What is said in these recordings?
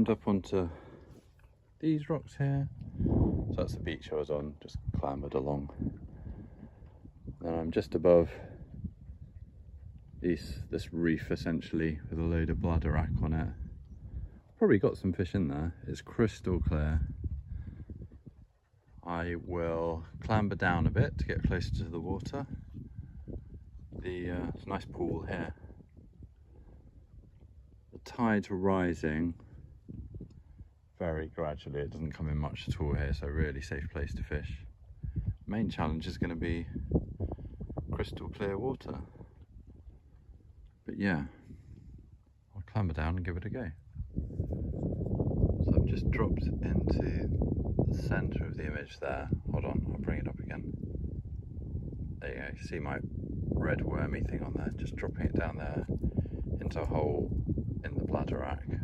climbed up onto these rocks here. So that's the beach I was on, just clambered along. And I'm just above this reef essentially with a load of bladderwrack on it. Probably got some fish in there. It's crystal clear. I will clamber down a bit to get closer to the water. It's a nice pool here. The tide's rising very gradually. It doesn't come in much at all here, so really safe place to fish. Main challenge is going to be crystal clear water. But yeah, I'll clamber down and give it a go. So I've just dropped into the centre of the image there. Hold on, I'll bring it up again. There you go, see my red wormy thing on there, just dropping it down there into a hole in the bladderwrack,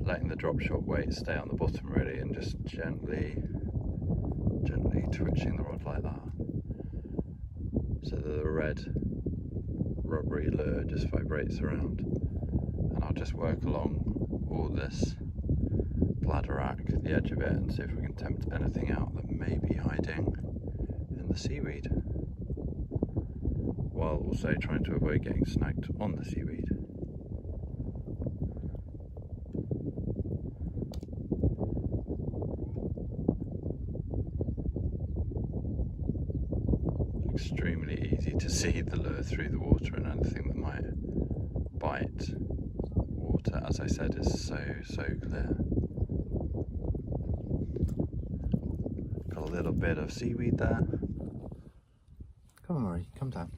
letting the drop shot weight stay on the bottom really, and just gently twitching the rod like that, so that the red rubbery lure just vibrates around. And I'll just work along all this bladderwrack, the edge of it, and see if we can tempt anything out that may be hiding in the seaweed, while also trying to avoid getting snagged on the seaweed. Extremely easy to see the lure through the water, and anything that might bite water, as I said, is so clear. Got a little bit of seaweed there. Come on, Murray, come down.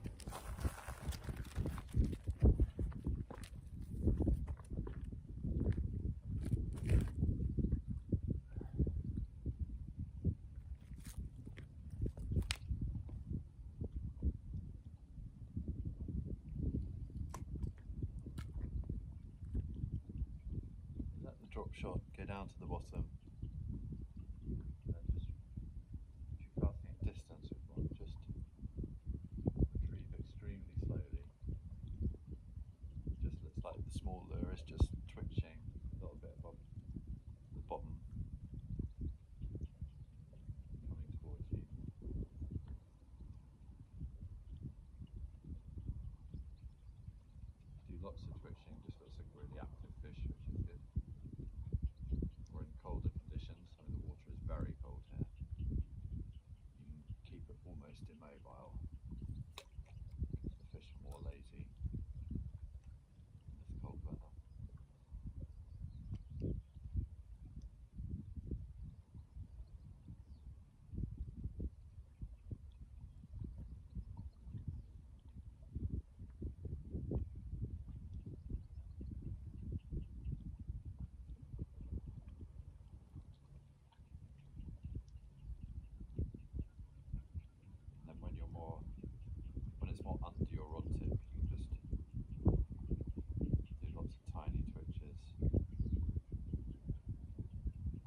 Drop shot, go down to the bottom, and then just, if you're casting at distance with one, just retrieve extremely slowly. It just looks like the small lure is just twitching a little bit above the bottom, coming towards you. Do lots of twitching, just looks like a really active fish, which is good. We're in colder conditions, so the water is very cold here. You can keep it almost immobile, because the fish are more lazy in this cold weather. When it's more under your rod tip, you can just do lots of tiny twitches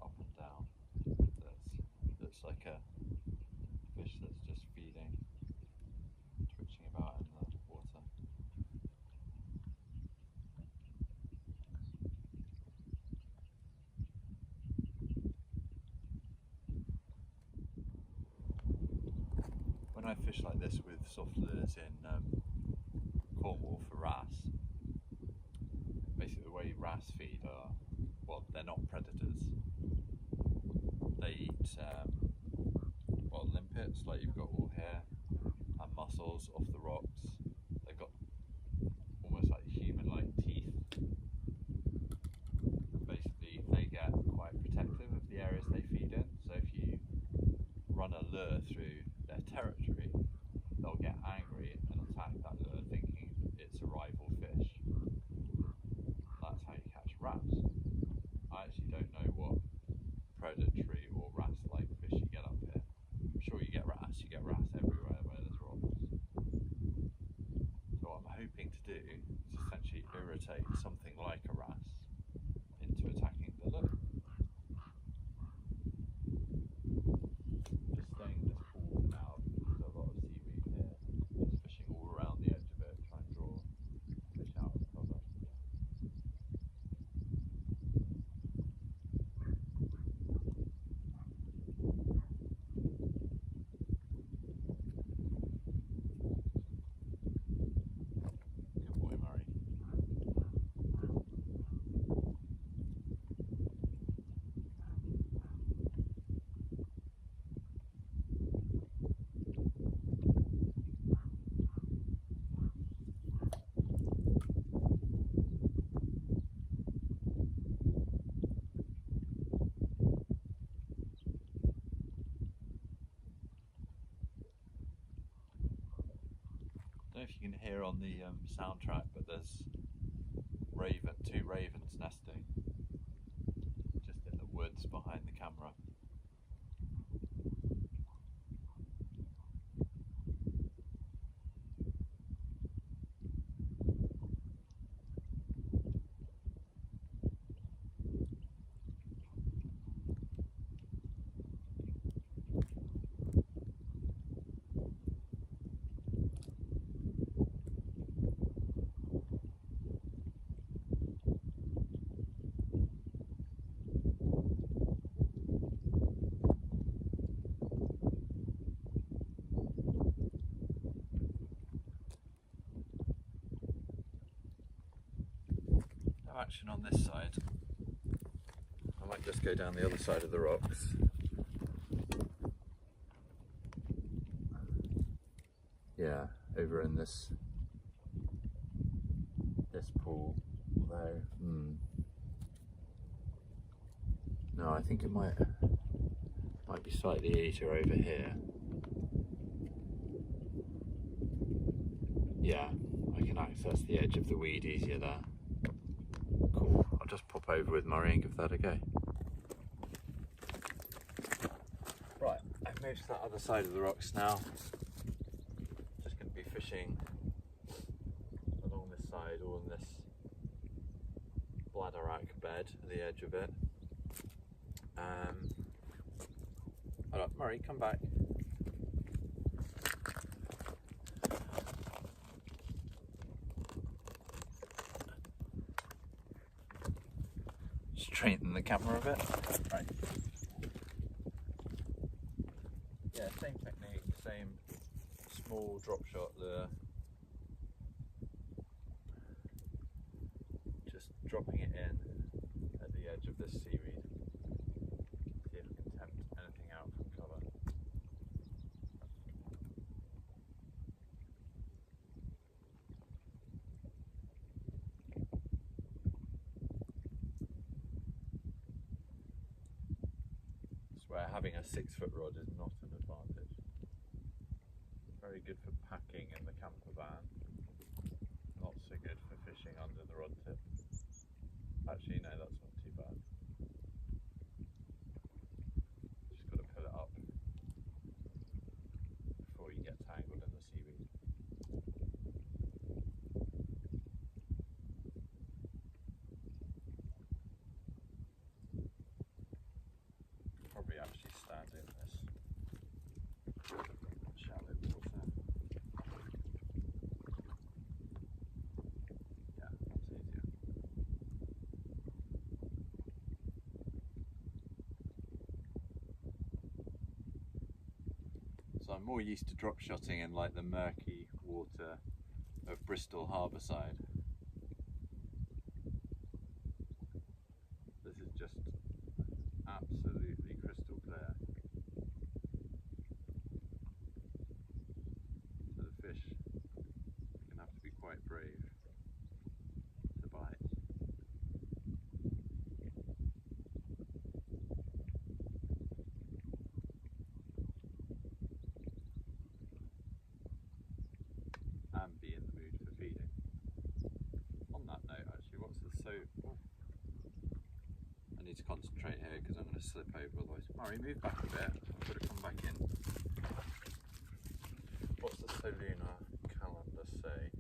up and down with this. Looks like a fish that's just feeding, twitching about in the water. When I fish like this with soft lures in Cornwall for wrasse, basically the way wrasse feed are, well, they're not predators. They eat limpets, like you've got all here, and mussels off the rocks. They've got almost like human-like teeth. Basically, they get quite protective of the areas they feed in, so if you run a lure through their territory, they'll get angry and attack that lure, thinking it's a rival fish. That's how you catch wrasse. I actually don't know what predatory or wrasse-like fish you get up here. I'm sure you get wrasse everywhere where there's rocks. So what I'm hoping to do is essentially irritate something like a wrasse into attacking the lure. Just staying in this pool for now, because there's a lot of seaweed here. Just fishing all around the edge of it, trying to draw fish out of cover. don't know if you can hear on the soundtrack, but there's two ravens nesting just in the woods behind the camera. Action on this side. I might just go down the other side of the rocks. Yeah, over in this pool though. No, I think it might be slightly easier over here. Yeah, I can access the edge of the weed easier there. Cool, I'll just pop over with Murray and give that a go. Right, I've moved to that other side of the rocks now. Just going to be fishing along this side, or in this bladderwrack bed at the edge of it. Alright, Murray, come back. Straighten the camera a bit. Right. Yeah, same technique, same small drop shot lure. Just dropping it in at the edge of this seaweed. See if we can tempt anything out from cover. Where having a 6-foot rod is not an advantage. Very good for packing in the camper van, not so good for fishing under the rod tip. Actually, no, that's not too bad. Just got to pull it up before you get tangled in the seaweed. Probably actually stand in this shallow water. Yeah, that's easier. So I'm more used to drop shotting in like the murky water of Bristol harbour side. This is just absolutely crystal clear. So the fish are going to have to be quite brave to bite. And be in the mood for feeding. On that note, actually, I need to concentrate here because I'm going to slip over otherwise. Murray, move back a bit. I've got to come back in. What's the Soluna calendar say?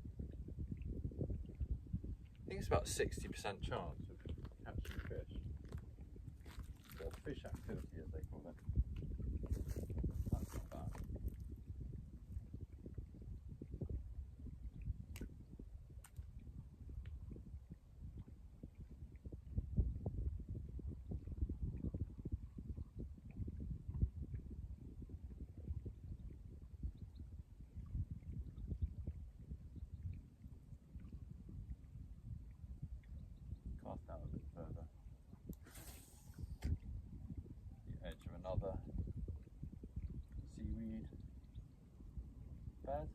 I think it's about 60% chance of catching fish. Or fish activity, as they call it. That's not bad. Cast out a bit further. The edge of another seaweed bed.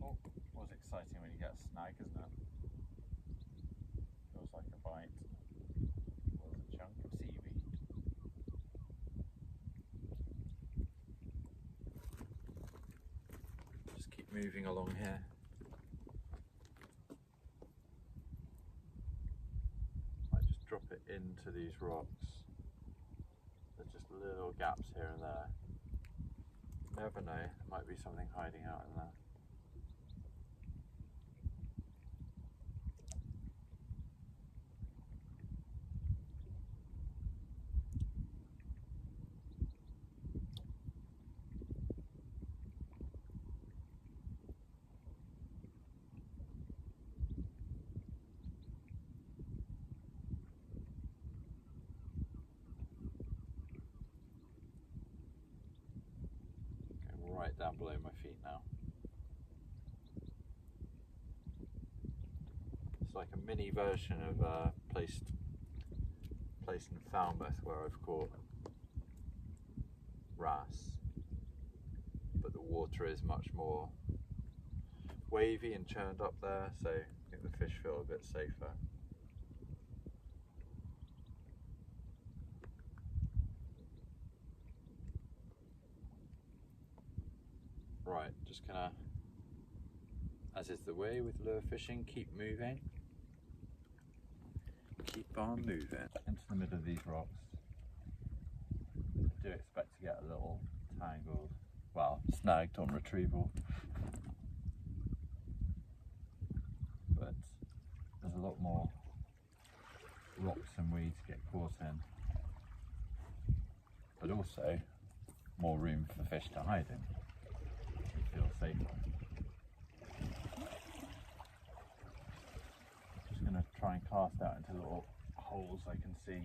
Oh, always exciting when you get a snag, isn't it? Feels like a bite. Was a chunk of seaweed. Just keep moving along here. Might just drop it into these rocks. There's just little gaps here and there. Never know, there might be something hiding out in there. Right down below my feet now. It's like a mini version of place in Falmouth where I've caught wrasse, but the water is much more wavy and churned up there, so I think the fish feel a bit safer. Right, just gonna, as is the way with lure fishing, keep moving. Keep on moving. Into the middle of these rocks. I do expect to get a little tangled, well, snagged on retrieval. But there's a lot more rocks and weeds to get caught in. But also more room for fish to hide in. Feel safer. Just going to try and cast out into little holes I can see.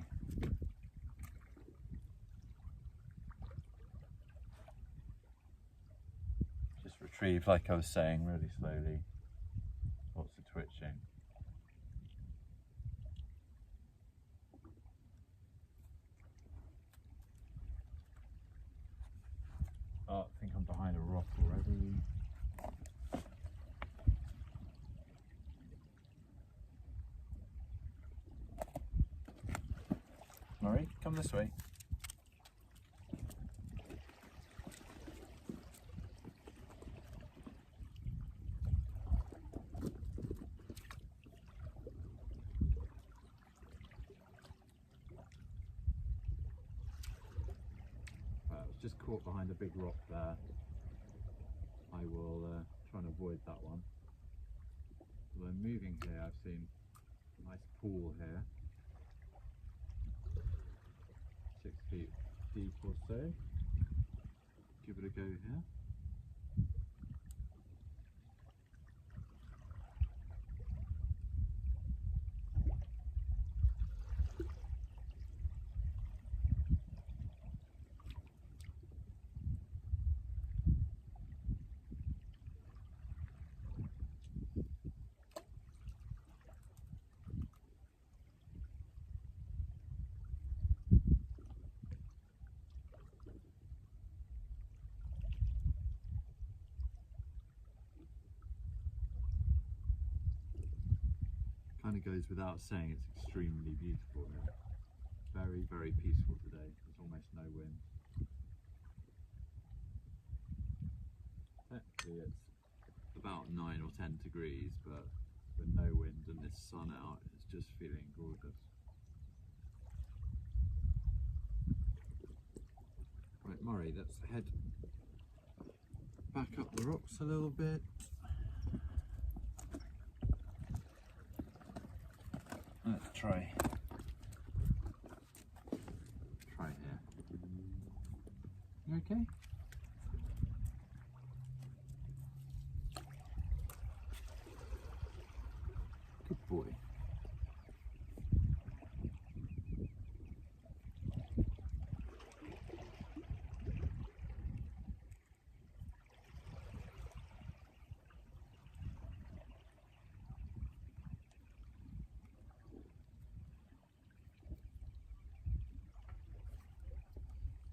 Just retrieve, like I was saying, really slowly. Lots of twitching. Oh, I think I'm behind a rock already. Murray, come this way. Just caught behind a big rock there. I will try and avoid that one. Although moving here, I've seen a nice pool here, 6 feet deep or so. Give it a go here. Kind of goes without saying, it's extremely beautiful here. Very, very peaceful today. There's almost no wind. Technically it's about 9 or 10 degrees, but with no wind and this sun out, it's just feeling gorgeous. Right, Murray, let's head back up the rocks a little bit. Let's try here. You okay? Good boy.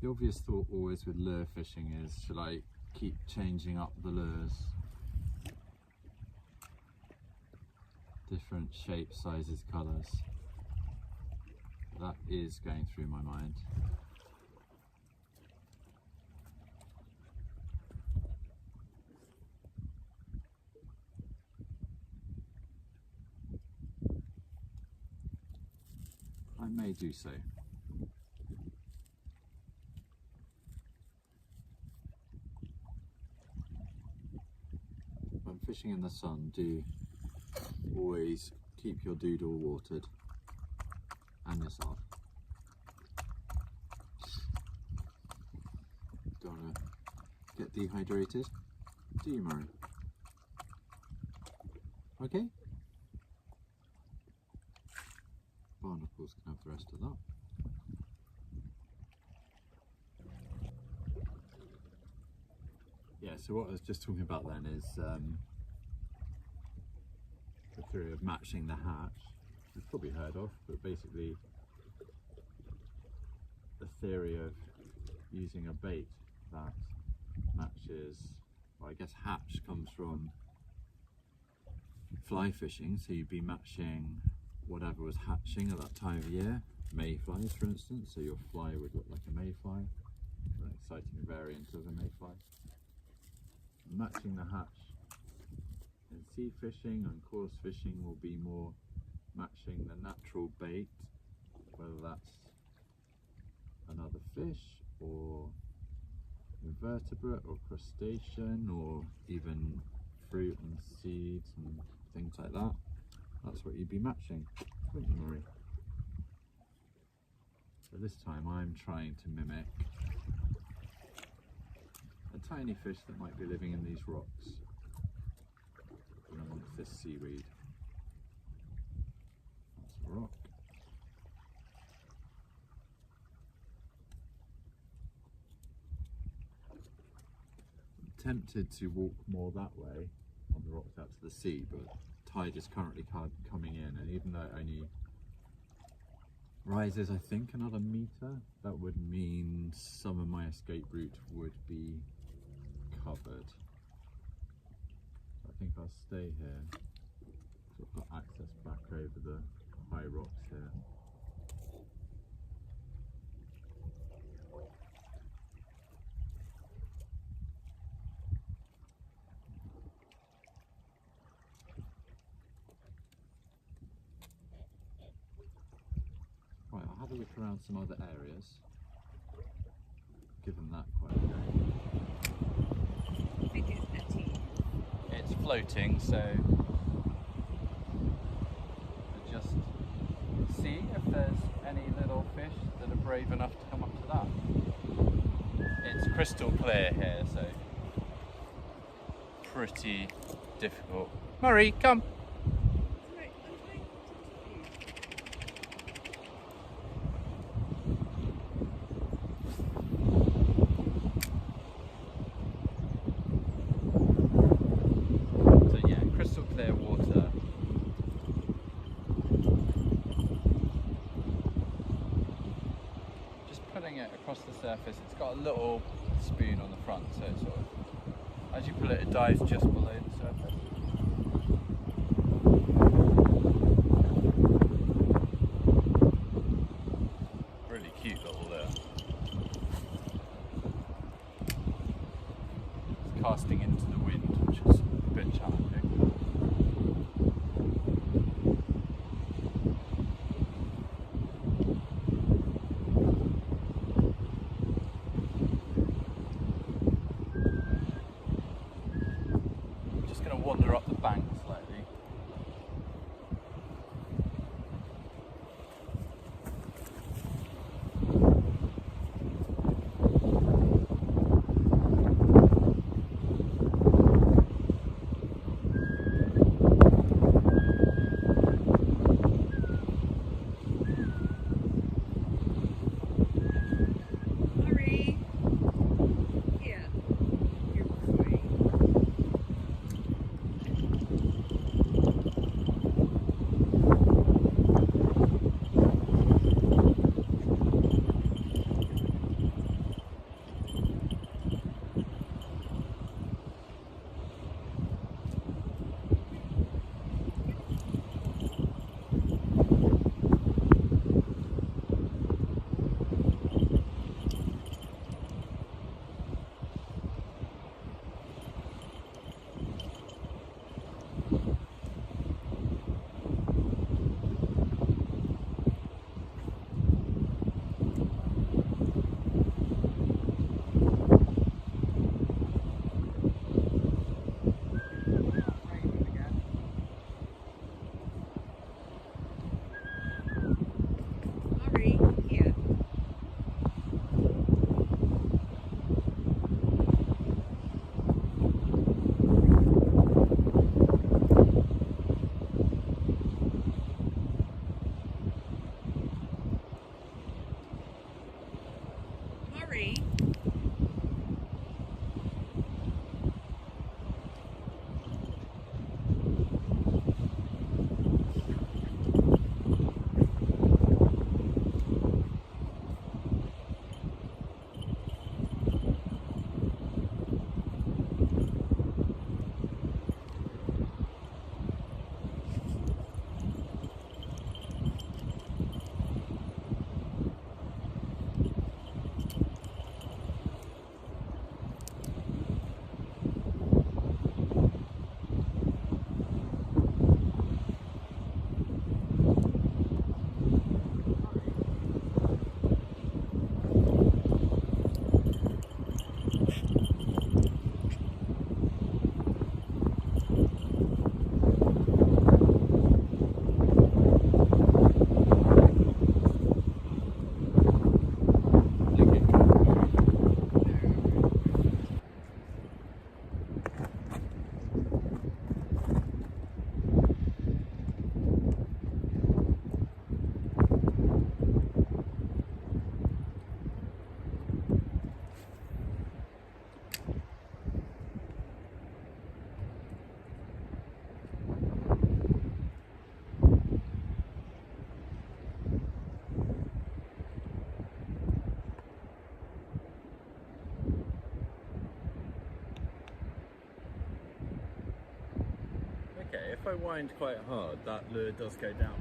The obvious thought always with lure fishing is, shall I keep changing up the lures different shapes, sizes, colours. That is going through my mind. I may do so. When fishing in the sun, do always keep your doodle watered and yourself. Don't want to get dehydrated, do you, Murray? Okay? Barnacles can have the rest of that. Yeah, so what I was just talking about then is the theory of matching the hatch. You've probably heard of, but basically the theory of using a bait that matches, well, I guess hatch comes from fly fishing, so you'd be matching whatever was hatching at that time of year, mayflies for instance, so your fly would look like a mayfly, an exciting variant of a mayfly. Matching the hatch in sea fishing and coarse fishing will be more matching the natural bait, whether that's another fish or invertebrate or crustacean or even fruit and seeds and things like that. That's what you'd be matching, wouldn't you, Murray? So this time I'm trying to mimic a tiny fish that might be living in these rocks and amongst this seaweed. That's a rock. I'm tempted to walk more that way on the rocks out to the sea, but tide is currently coming in, and even though it only rises, I think, another metre, that would mean some of my escape route would be covered. I think I'll stay here, so I've got access back over the high rocks here. Right, I'll have a look around some other areas, given that quite a I think it's Etive. It's floating, so we'll just see if there's any little fish that are brave enough to come up to that. It's crystal clear here, so pretty difficult. Murray, come! Across the surface, it's got a little spoon on the front, so it sort of, as you pull it, it dives just below the surface. Really cute little lure. It's casting into the wind, which is a bit challenging. Wander up the bank slightly. Hurry! Here, your boy. if I wind quite hard, that lure does go down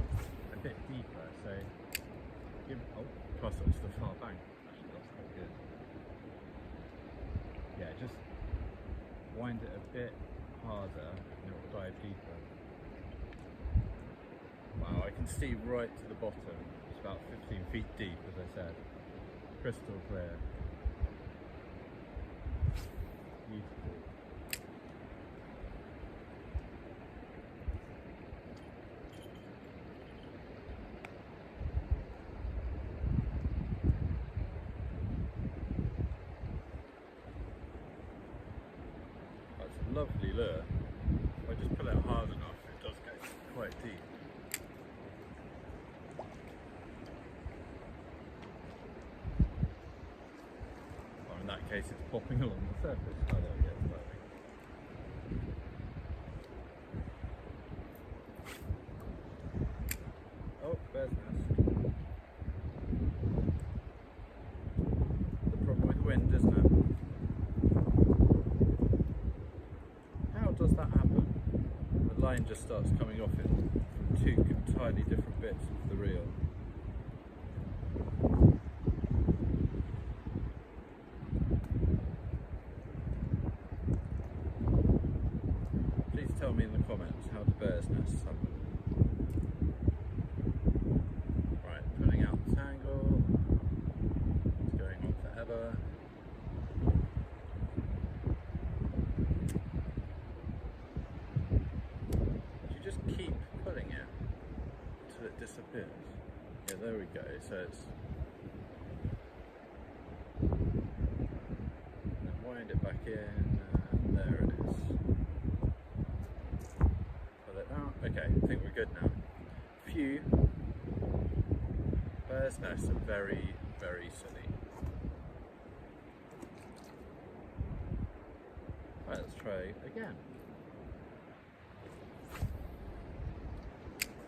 a bit deeper. So, cast it to the far bank. Actually, that's quite good. Yeah, just wind it a bit harder and it will dive deeper. Wow, I can see right to the bottom. It's about 15 feet deep, as I said. Crystal clear. Beautiful. That's a lovely lure. If I just pull it hard enough, it does go quite deep. Or in that case, it's popping along the surface. Oh, there we go, it's diving. Oh, bear's nest. The problem with wind, isn't it? How does that happen? The line just starts coming off in two entirely different bits of the reel. Please tell me in the comments, how do bear's nests happen? Right, putting out the tangle. It's going on forever. You just keep pulling it until it disappears. Yeah, there we go. So it's. And then wind it back in, and there it is. Pull it out. Okay, I think we're good now. Phew. Bear's nests are very, very silly. Right, let's try again.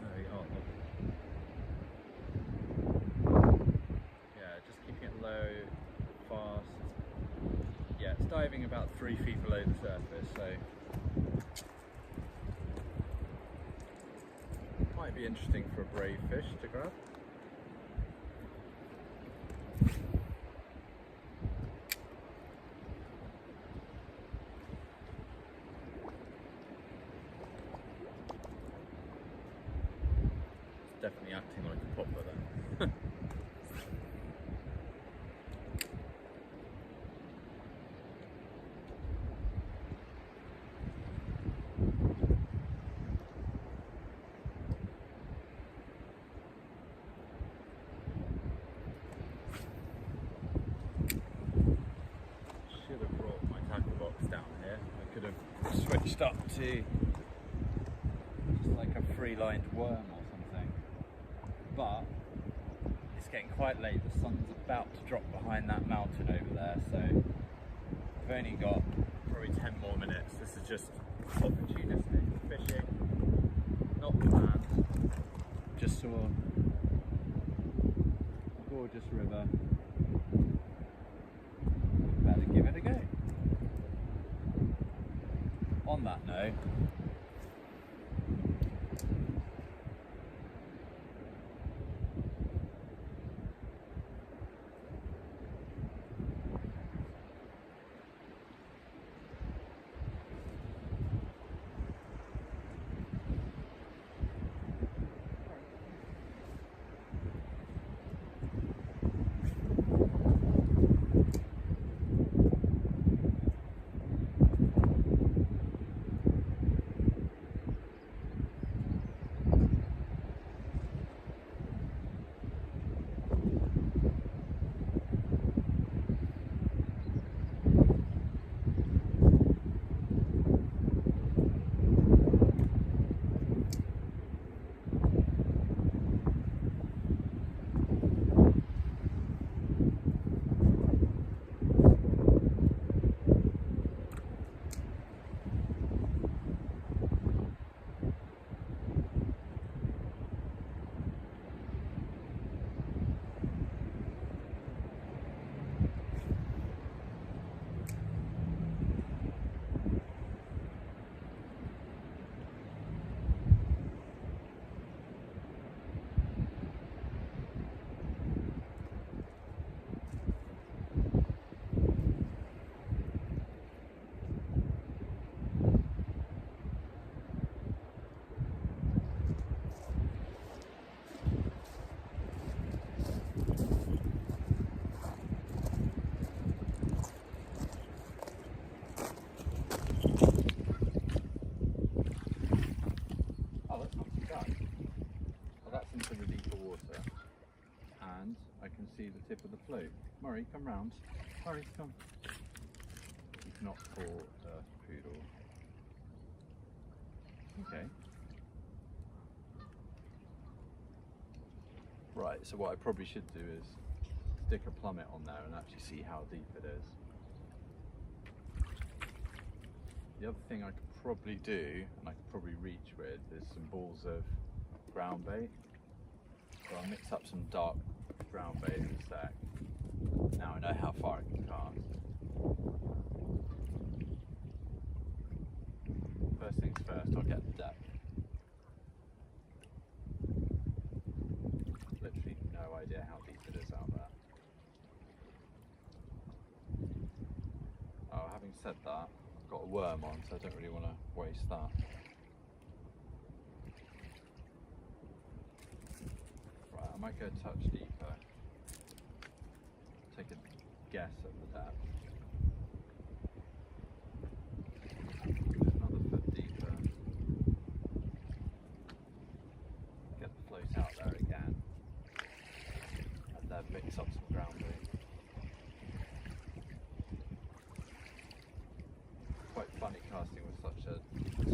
There we are. Yeah, just keeping it low, fast. Yeah, it's diving about 3 feet below the surface, so might be interesting for a brave fish to grab. It's definitely acting like a popper then. Should have brought my tackle box down here. I could have switched up to just like a free-lined worm or something. But it's getting quite late. The sun's about to drop behind that mountain over there, so I've only got probably 10 more minutes. This is just opportunistic fishing, not planned. Just saw a gorgeous river. Better give it a go. On that note, Murray, come round. Murray, come. You've not caught a poodle. Okay. Right, so what I probably should do is stick a plummet on there and actually see how deep it is. The other thing I could probably do, and I could probably reach with, is some balls of ground bait. So I'll mix up some dark ground bait in a sec. Now I know how far I can cast. First things first, I'll get the depth. Literally no idea how deep it is out there. Oh, having said that, I've got a worm on, so I don't really want to waste that. Right, I might go a touch deeper. Take a guess at the depth. Another foot deeper. Get the float out there again. And then mix up some ground bait. Quite funny casting with such a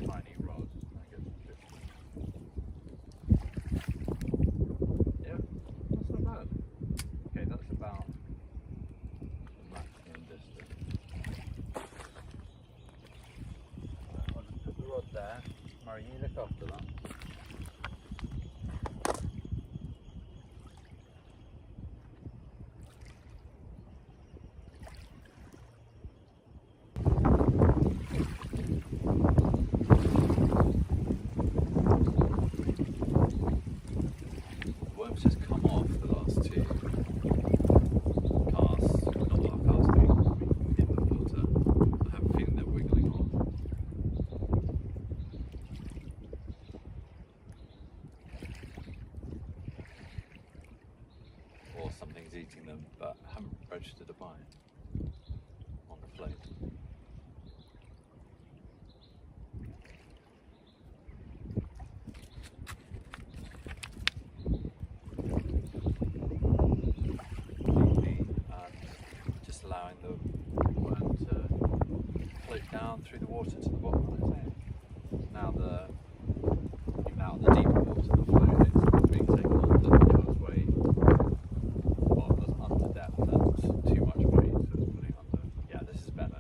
tiny rod. I guess. Yeah, that's not bad. Okay, that's about the maximum distance. I'll just put the rod there. Murray, you look after that. Something's eating them, but I haven't registered a bite on the float. Just allowing the worm to float down through the water to the bottom of its head. Now the deeper water the float is being taken under because of weight. Too much weight, so it's putting under. Yeah, this is better now.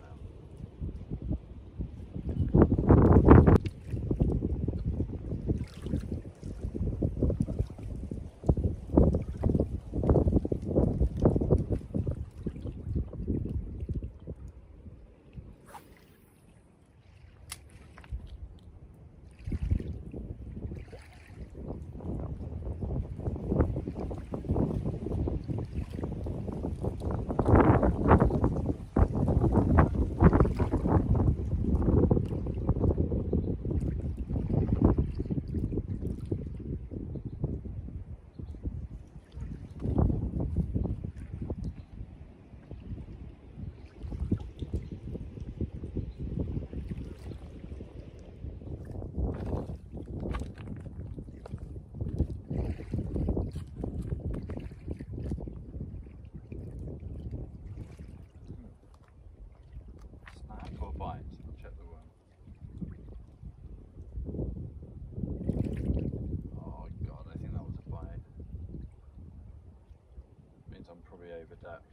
Over depth.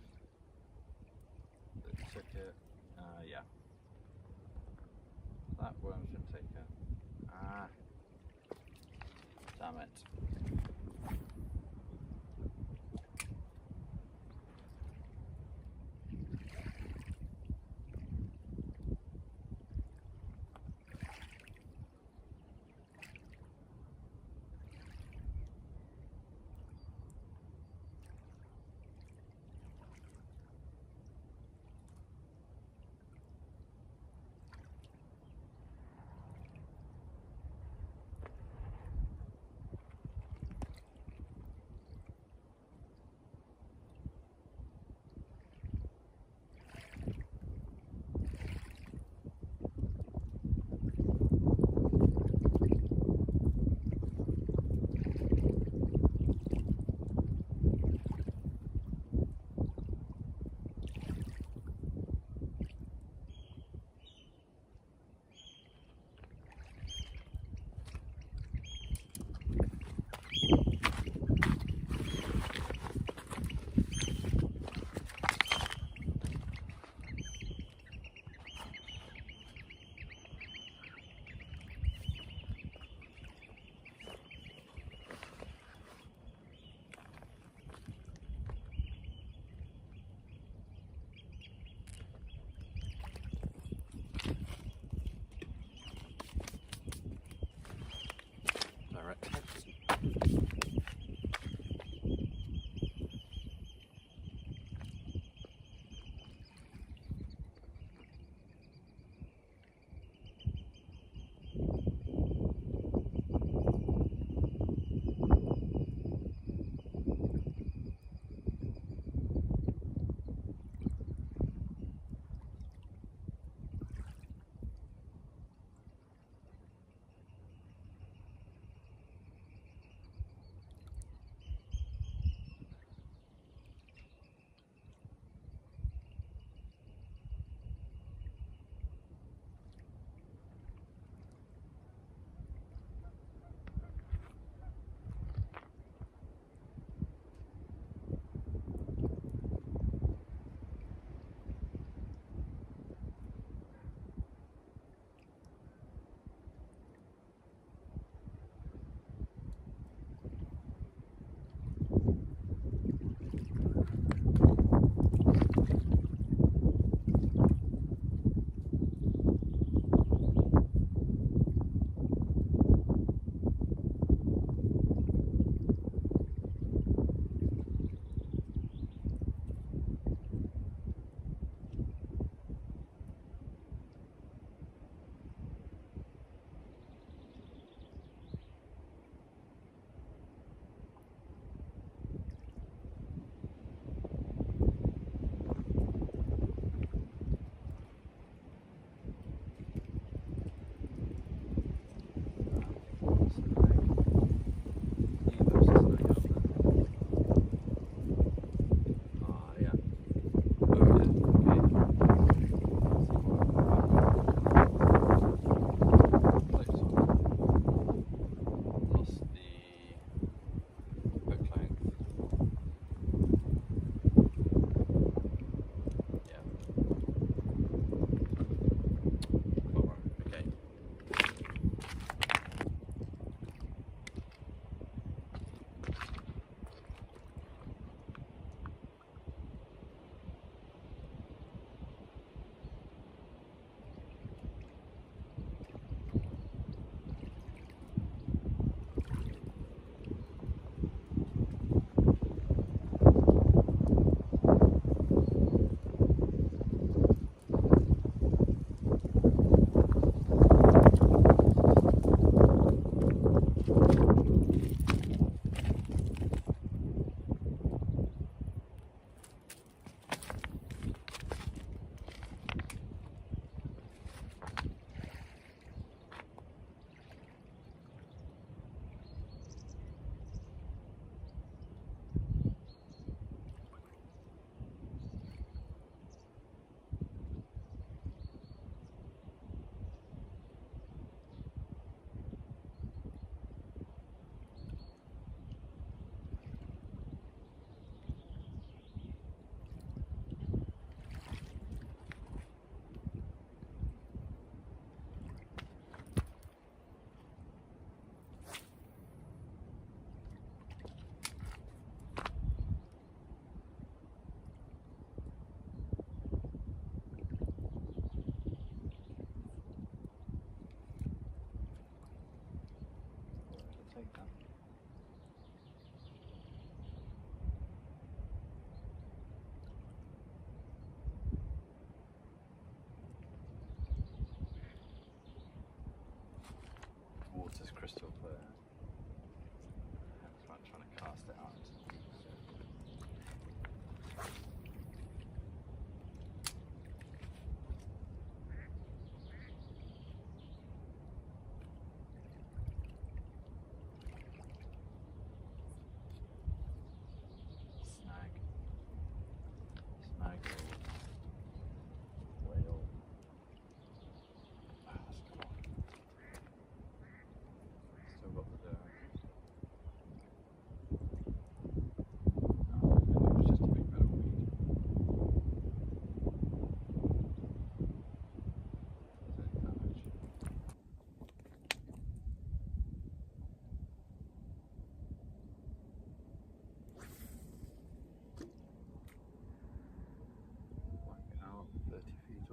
That took it. Yeah. That worm should take it. Ah. Damn it.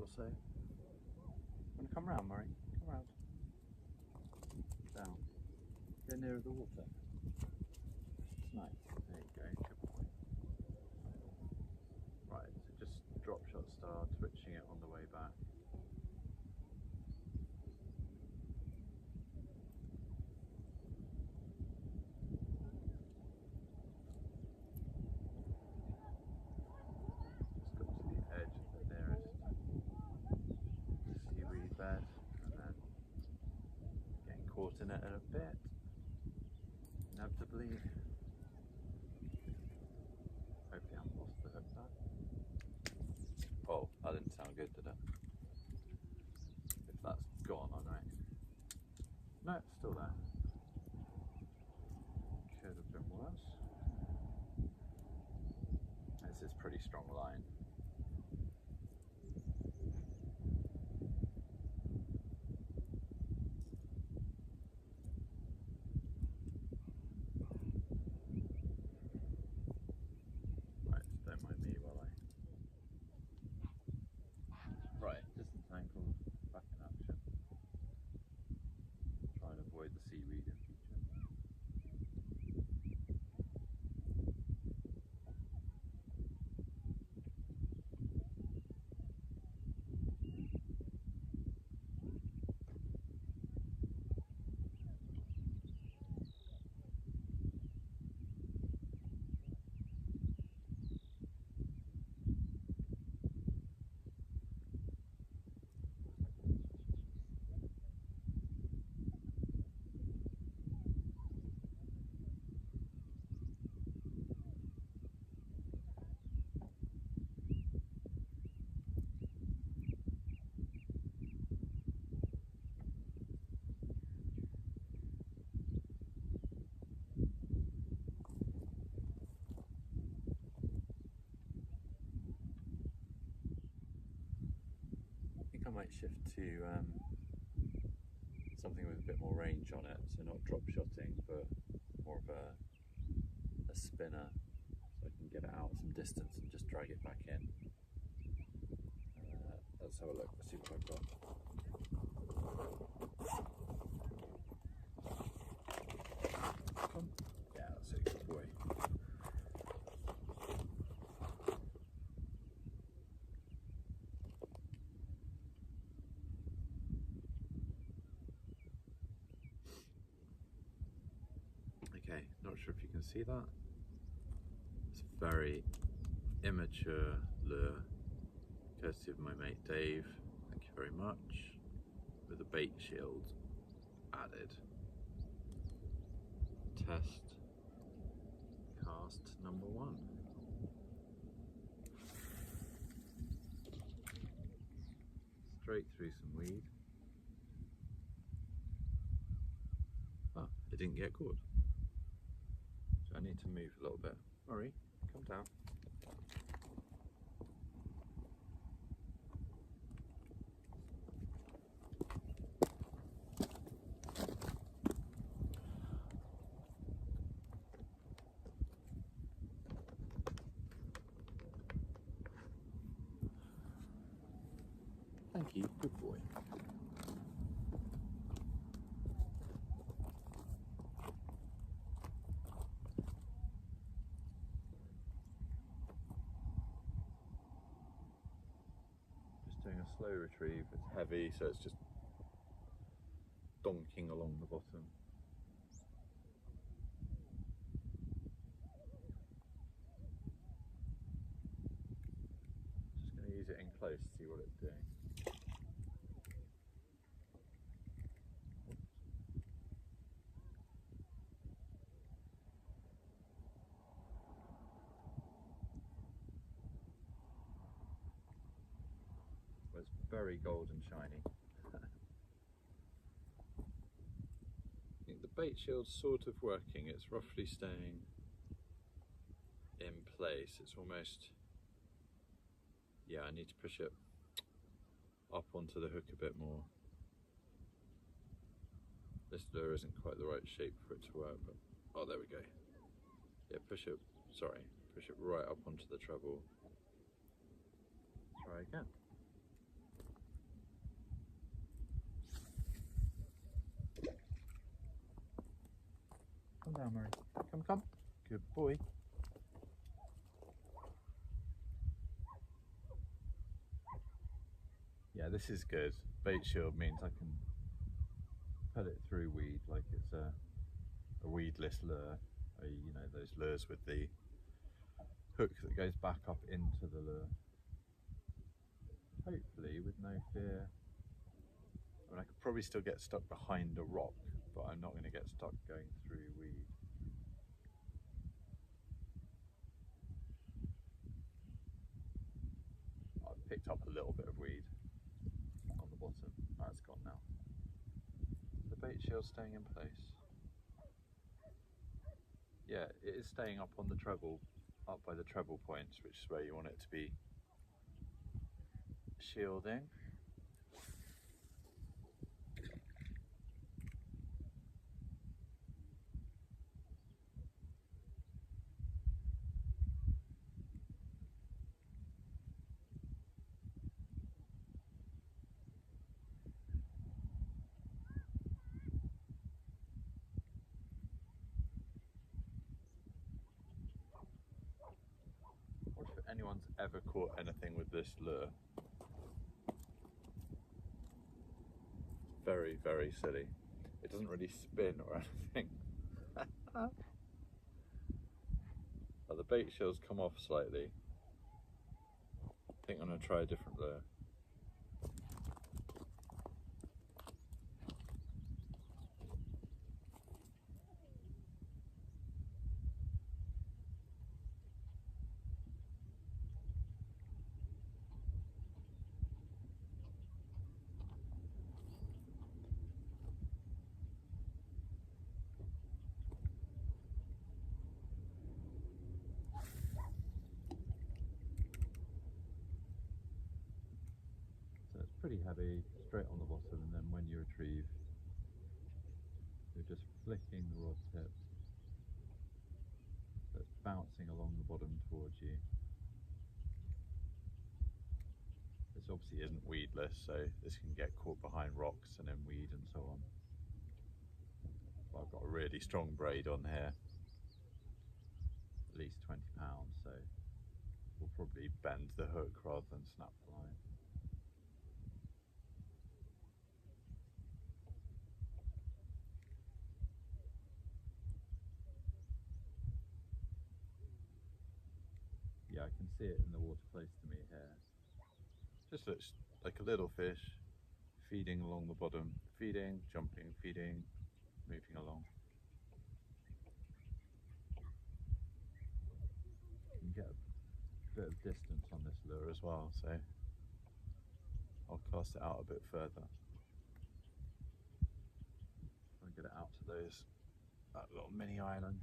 or so. Want to come round, Murray? Come round. Down. Go nearer the water. It's nice. There you go. Good boy. Right, so just drop shot star, twitching it on the way back. Bed, and then getting caught in it a bit, inevitably. Hopefully I haven't lost the hook there. Oh, that didn't sound good, did it? If that's gone, I know. No, it's still there. Could have been worse. This is pretty strong line. Right, distant ankle back in action. Try and avoid the seaweed in future. I might shift to something with a bit more range on it, so not drop shotting, but more of a spinner, so I can get it out some distance and just drag it back in. Let's have a look, let's see what I've got. Come. Yeah, that's a good boy. Okay, not sure if you can see that. It's a very immature lure, courtesy of my mate Dave, thank you very much, with a bait shield added. Test cast number 1. Straight through some weed. Ah, it didn't get caught. I need to move a little bit. Murray, come down. Thank you, good boy. Doing a slow retrieve. It's heavy, so it's just donking along the bottom. Just going to use it in close to see what it's doing. It's very golden shiny. I think the bait shield's sort of working. It's roughly staying in place. It's almost, yeah, I need to push it up onto the hook a bit more. This lure isn't quite the right shape for it to work, but oh, there we go. Yeah, push it right up onto the treble. Try again. down, Murray. Come. Good boy. Yeah, this is good. Bait shield means I can put it through weed like it's a weedless lure. Or, you know, those lures with the hook that goes back up into the lure. Hopefully with no fear. I mean, I could probably still get stuck behind a rock, but I'm not going to get stuck going through weed. I've picked up a little bit of weed on the bottom. That's gone now. The bait shield's staying in place. Yeah, it is staying up on the treble, up by the treble points, which is where you want it to be shielding. What if anyone's ever caught anything with this lure? Very, very silly. It doesn't really spin or anything. But the bait shield's come off slightly. I think I'm going to try a different lure. Pretty heavy, straight on the bottom, and then when you retrieve, you're just flicking the rod tip, so it's bouncing along the bottom towards you. This obviously isn't weedless, so this can get caught behind rocks and in weed and so on. But I've got a really strong braid on here, at least 20 pounds, so we'll probably bend the hook rather than snap the line. Yeah, I can see it in the water close to me here. Just looks like a little fish feeding along the bottom. Feeding, jumping, feeding, moving along. You can get a bit of distance on this lure as well, so I'll cast it out a bit further. Try and get it out to that little mini island.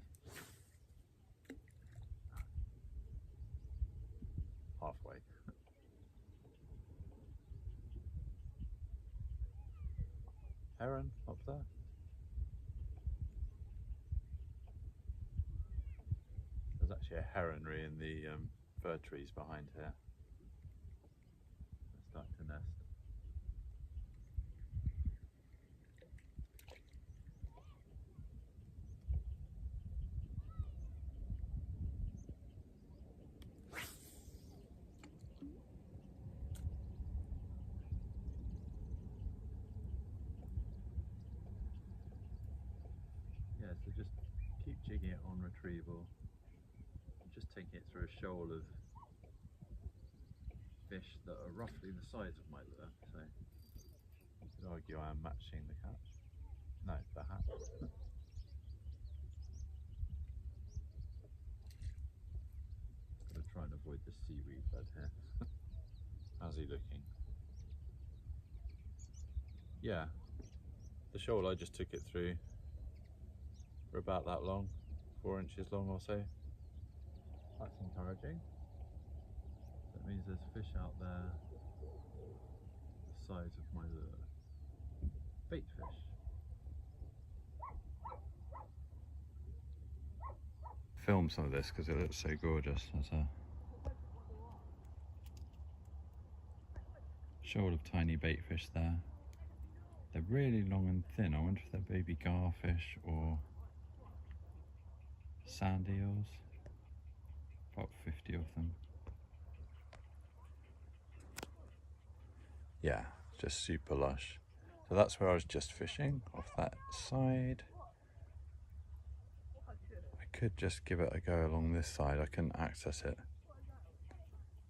Halfway. Heron up there. There's actually a heronry in the fir trees behind here. They're starting to nest. Yeah, so just keep jigging it on retrieval. I'm just taking it through a shoal of fish that are roughly the size of my lure, so you could argue I am matching the catch. No, the hatch. Gotta try and avoid the seaweed bed here. How's he looking? Yeah, the shoal I just took it through for about that long, 4 inches long or so. That's encouraging. That means there's fish out there the size of my lure. Bait fish. Film some of this because it looks so gorgeous. There's a shoal of tiny bait fish there. They're really long and thin. I wonder if they're baby garfish or Sand eels, about 50 of them. Yeah, just super lush. So that's where I was just fishing, off that side. I could just give it a go along this side. I couldn't access it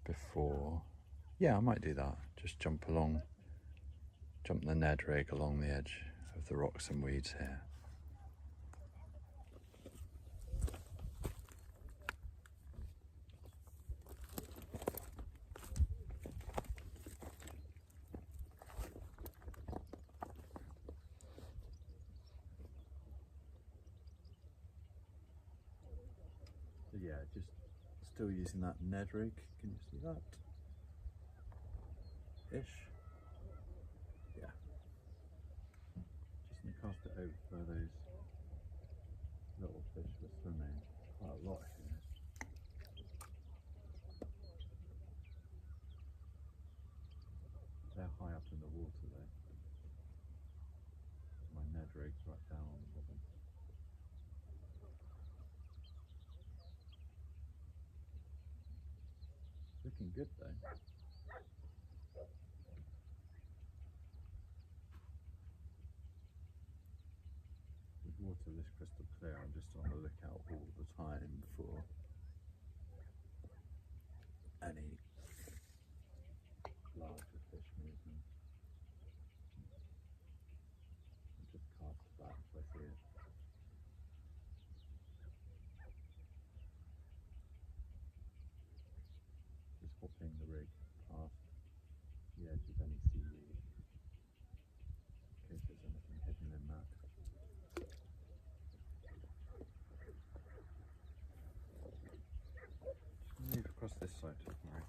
before. Yeah, I might do that. Just jump the Ned rig along the edge of the rocks and weeds here. So yeah, just still using that Ned rig. Can you see that? Ish. Yeah. Just gonna cast it over where those little fish were swimming. Quite a lot here. They're high up in the water though. My Ned rig's right down on the bottom. Looking good though. With water this crystal clear, I'm just on the lookout all the time for any larger fish movement. And just cast it back if I see it. Just hopping the rig past the edge of any seaweed in case there's anything hidden in that. Just move across this side, Murray.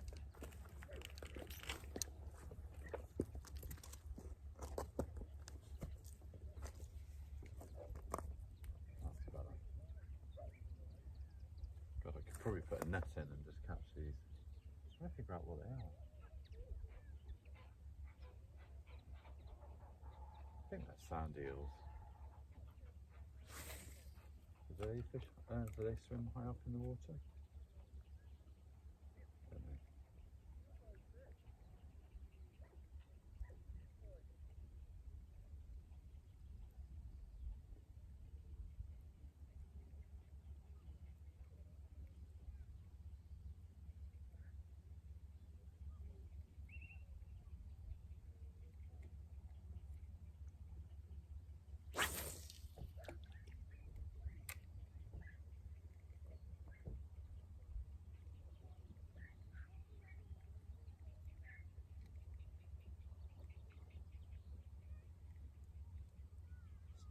That's better. God, I could probably put a net in and just catch these. I'm trying to figure out what they are. I think they're sand eels. Do they fish? Do they swim high up in the water? Don't know.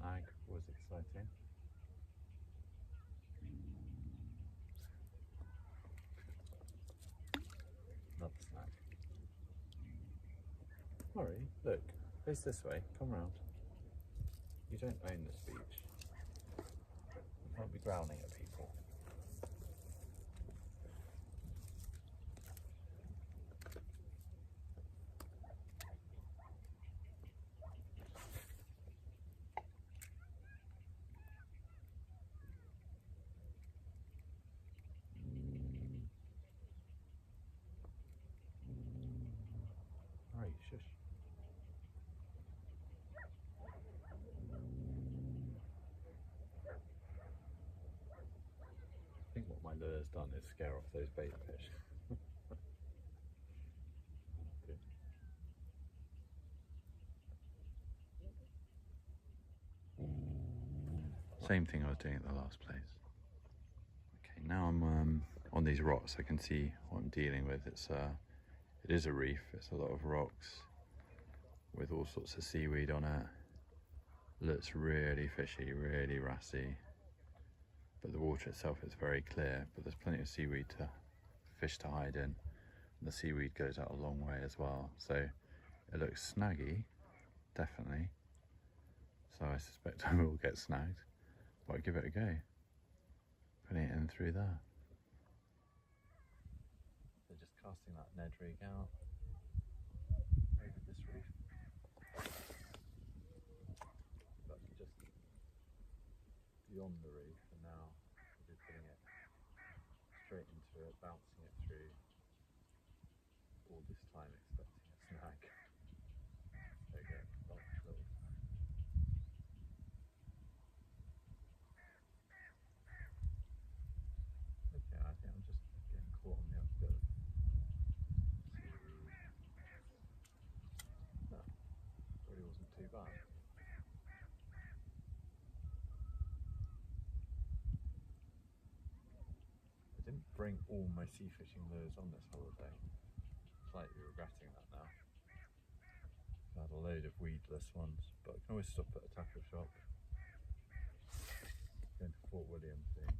Snag was exciting. Love snag. Murray, look, face this way, come round. You don't own this beach. You can't be growling at people. Alright, shush. I think what my lure's done is scare off those bait fish. Good. Same thing I was doing at the last place. Okay, now I'm on these rocks. I can see what I'm dealing with. It is a reef. It's a lot of rocks with all sorts of seaweed on it. Looks really fishy, really wrassy. But the water itself is very clear, but there's plenty of seaweed to fish to hide in. And the seaweed goes out a long way as well. So it looks snaggy, definitely. So I suspect I will get snagged, but I'll give it a go. Putting it in through there. So just casting that Ned rig out over this reef. That's just beyond the reef, and now I did the fun. I didn't bring all my sea fishing lures on this holiday. Slightly regretting that now. I had a load of weedless ones, but I can always stop at a tackle shop. Going to Fort William soon.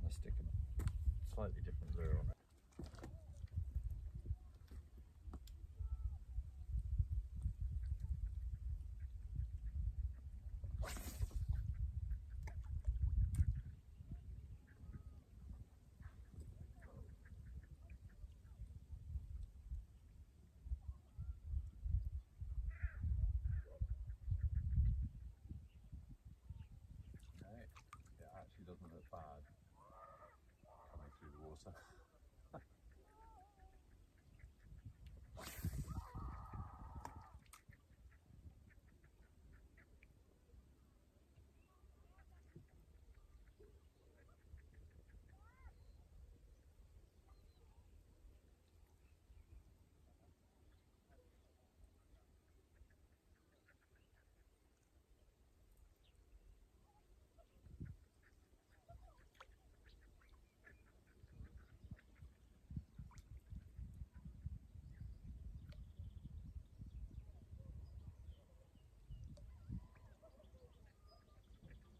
Let's stick a slightly different lure on it. It actually doesn't look bad coming through the water.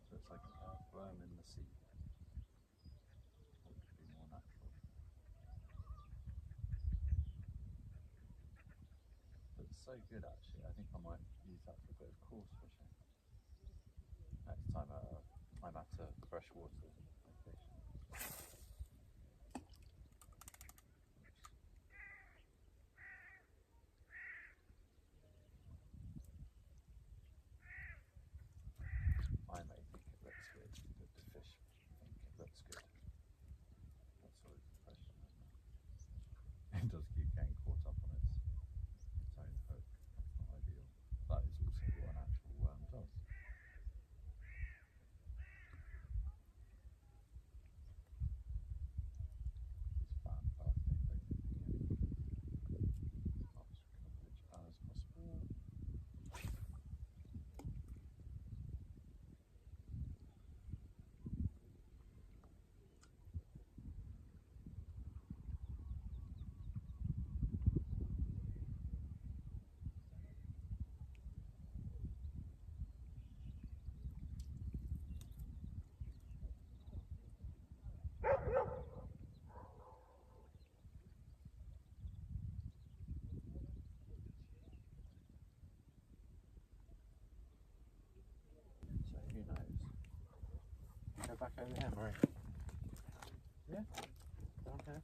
Looks like an earthworm in the sea. That could be more natural. But it's so good actually, I think I might use that for a bit of coarse fishing. Next time I'm at a freshwater location. I may think it looks good, but the fish think it looks good. That's always the question, isn't it? It does keep getting caught up on its own hook. That's not ideal. That is also what an actual worm does. It's fantastic, basically. As much coverage as possible. So who knows? Go back over here, Murray. Yeah? Down here.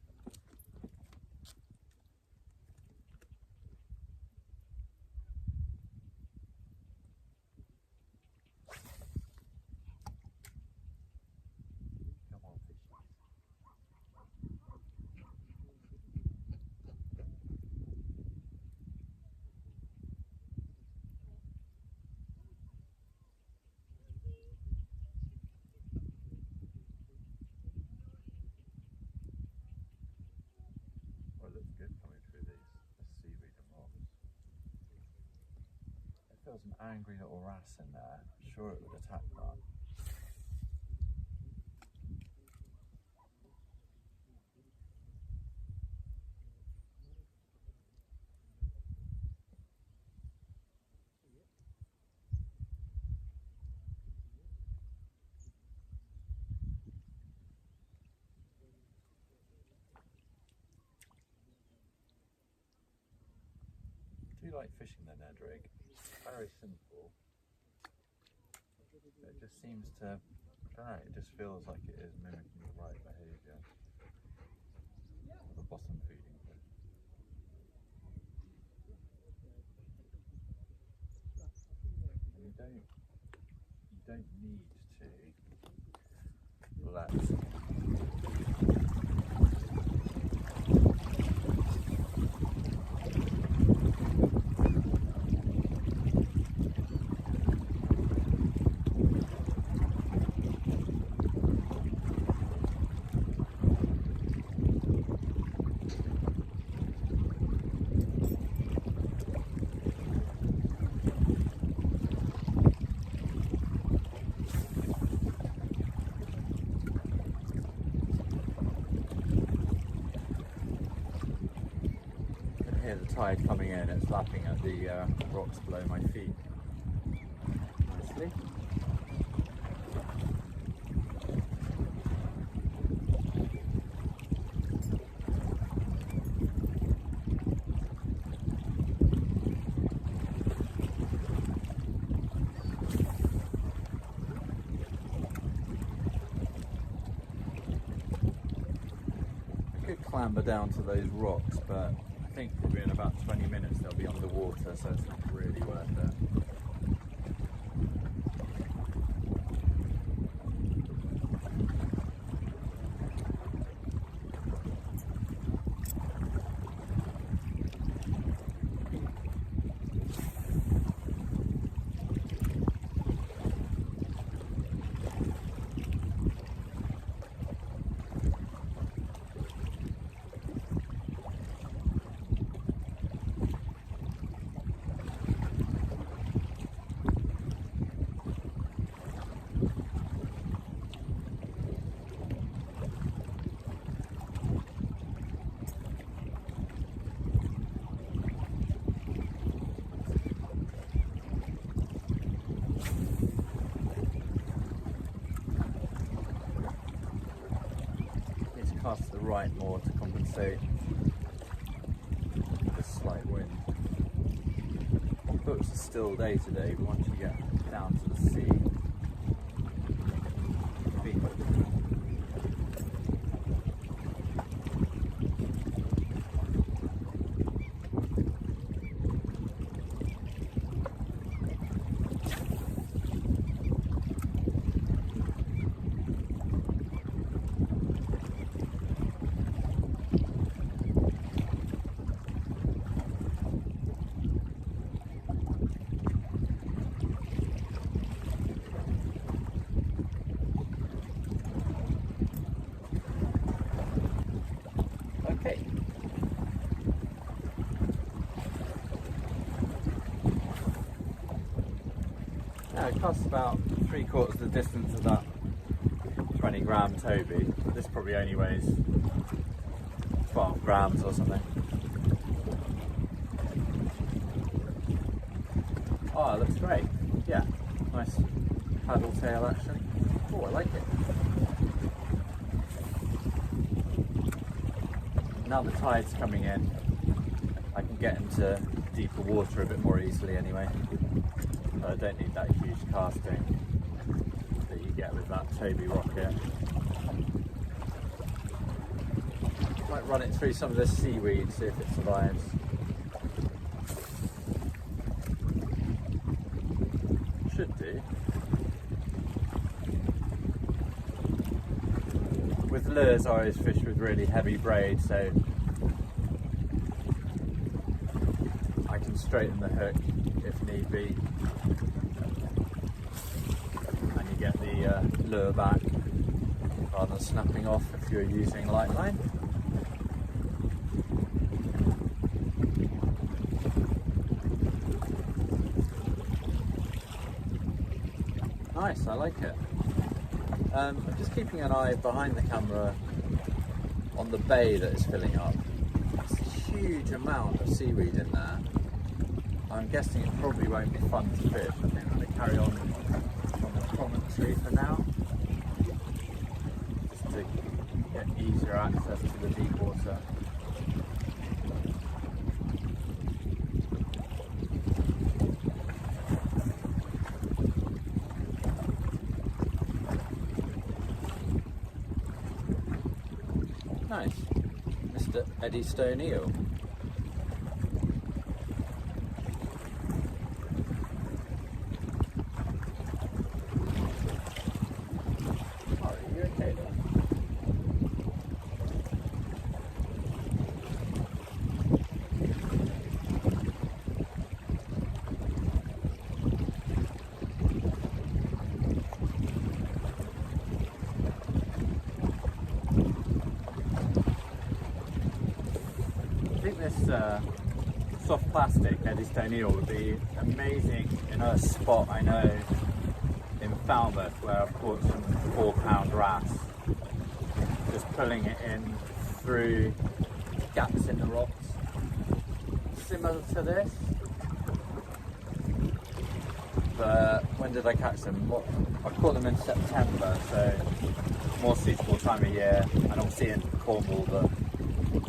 Come on, fishies. Well, it looks good coming through this seaweed and rocks. If there was an angry little wrasse in there, I'm sure it would attack that. Do you like fishing then, Traigh? Very simple. But it just seems to, I don't know, it just feels like it is mimicking the right behaviour of a bottom feeding fish. And you don't need to let the tide coming in, it's lapping at the rocks below my feet nicely. Clamber down to those rocks, but I think probably in about 20 minutes they'll be underwater, so it's not really worth it. Cast to the right more to compensate for the slight wind. But it was a still day today, but once you get down to the sea, it'll be quite different. Now it costs about 3/4 the distance of that 20 gram Toby. This probably only weighs 12 grams or something. Oh, it looks great. Yeah, nice paddle tail action. Oh, I like it. Now the tide's coming in, I can get into deeper water a bit more easily anyway. But I don't need that huge casting that you get with that Toby rocket. Might run it through some of this seaweed, see if it survives. Should do. With lures I always fish with really heavy braid, so I can straighten the hook if need be. And you get the lure back rather than snapping off if you're using light line. Nice, I like it. I'm just keeping an eye behind the camera on the bay that is filling up. There's a huge amount of seaweed in there. I'm guessing it probably won't be fun to fish. I think I'm going to carry on the promontory for now, just to get easier access to the deep water. Nice, Mr. Eddie Stone Eel. I think this soft plastic Eddie Stone Eel would be amazing in a spot I know in Falmouth where I've caught some 4-pound wrasse. Just pulling it in through gaps in the rocks. similar to this. But when did I catch them? I caught them in September, so more suitable time of year. And obviously in Cornwall, the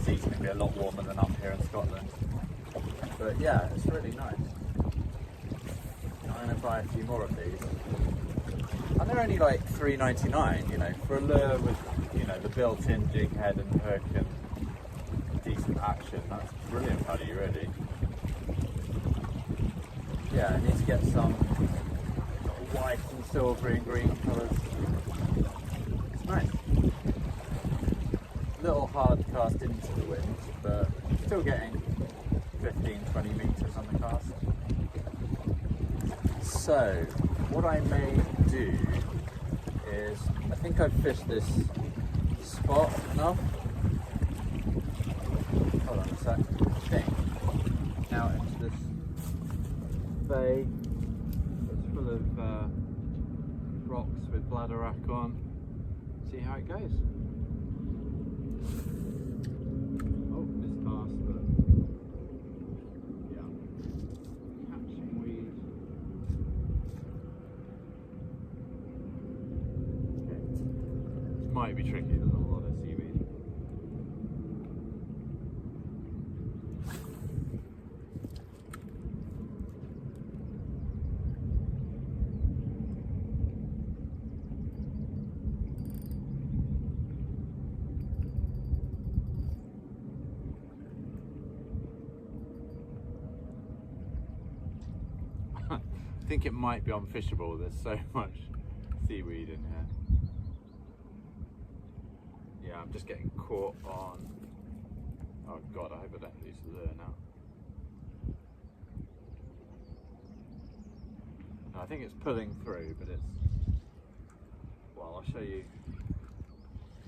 sea's going to be a lot warmer than up here in Scotland. But yeah, it's really nice. I'm going to buy a few more of these. And they're only like $3.99, you know, for a lure with, you know, the built-in jig head and hook and decent action. That's brilliant value, really. Yeah, I need to get some white and silvery and green colours. It's nice. A little hard cast into the wind, but still getting 15-20 metres on the cast. So, what I may do is, I think I've fished this spot enough. Hold on a sec. I think now into this bay. It's full of rocks with bladderwrack on. See how it goes. Oh, miscast, but yeah, catching weed. Okay. This might be tricky. There's a lot of seaweed. I think it might be unfishable, there's so much seaweed in here. Yeah, I'm just getting caught on... Oh god, I hope I don't lose the lure now. No, I think it's pulling through, but it's... Well, I'll show you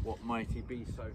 what mighty be so.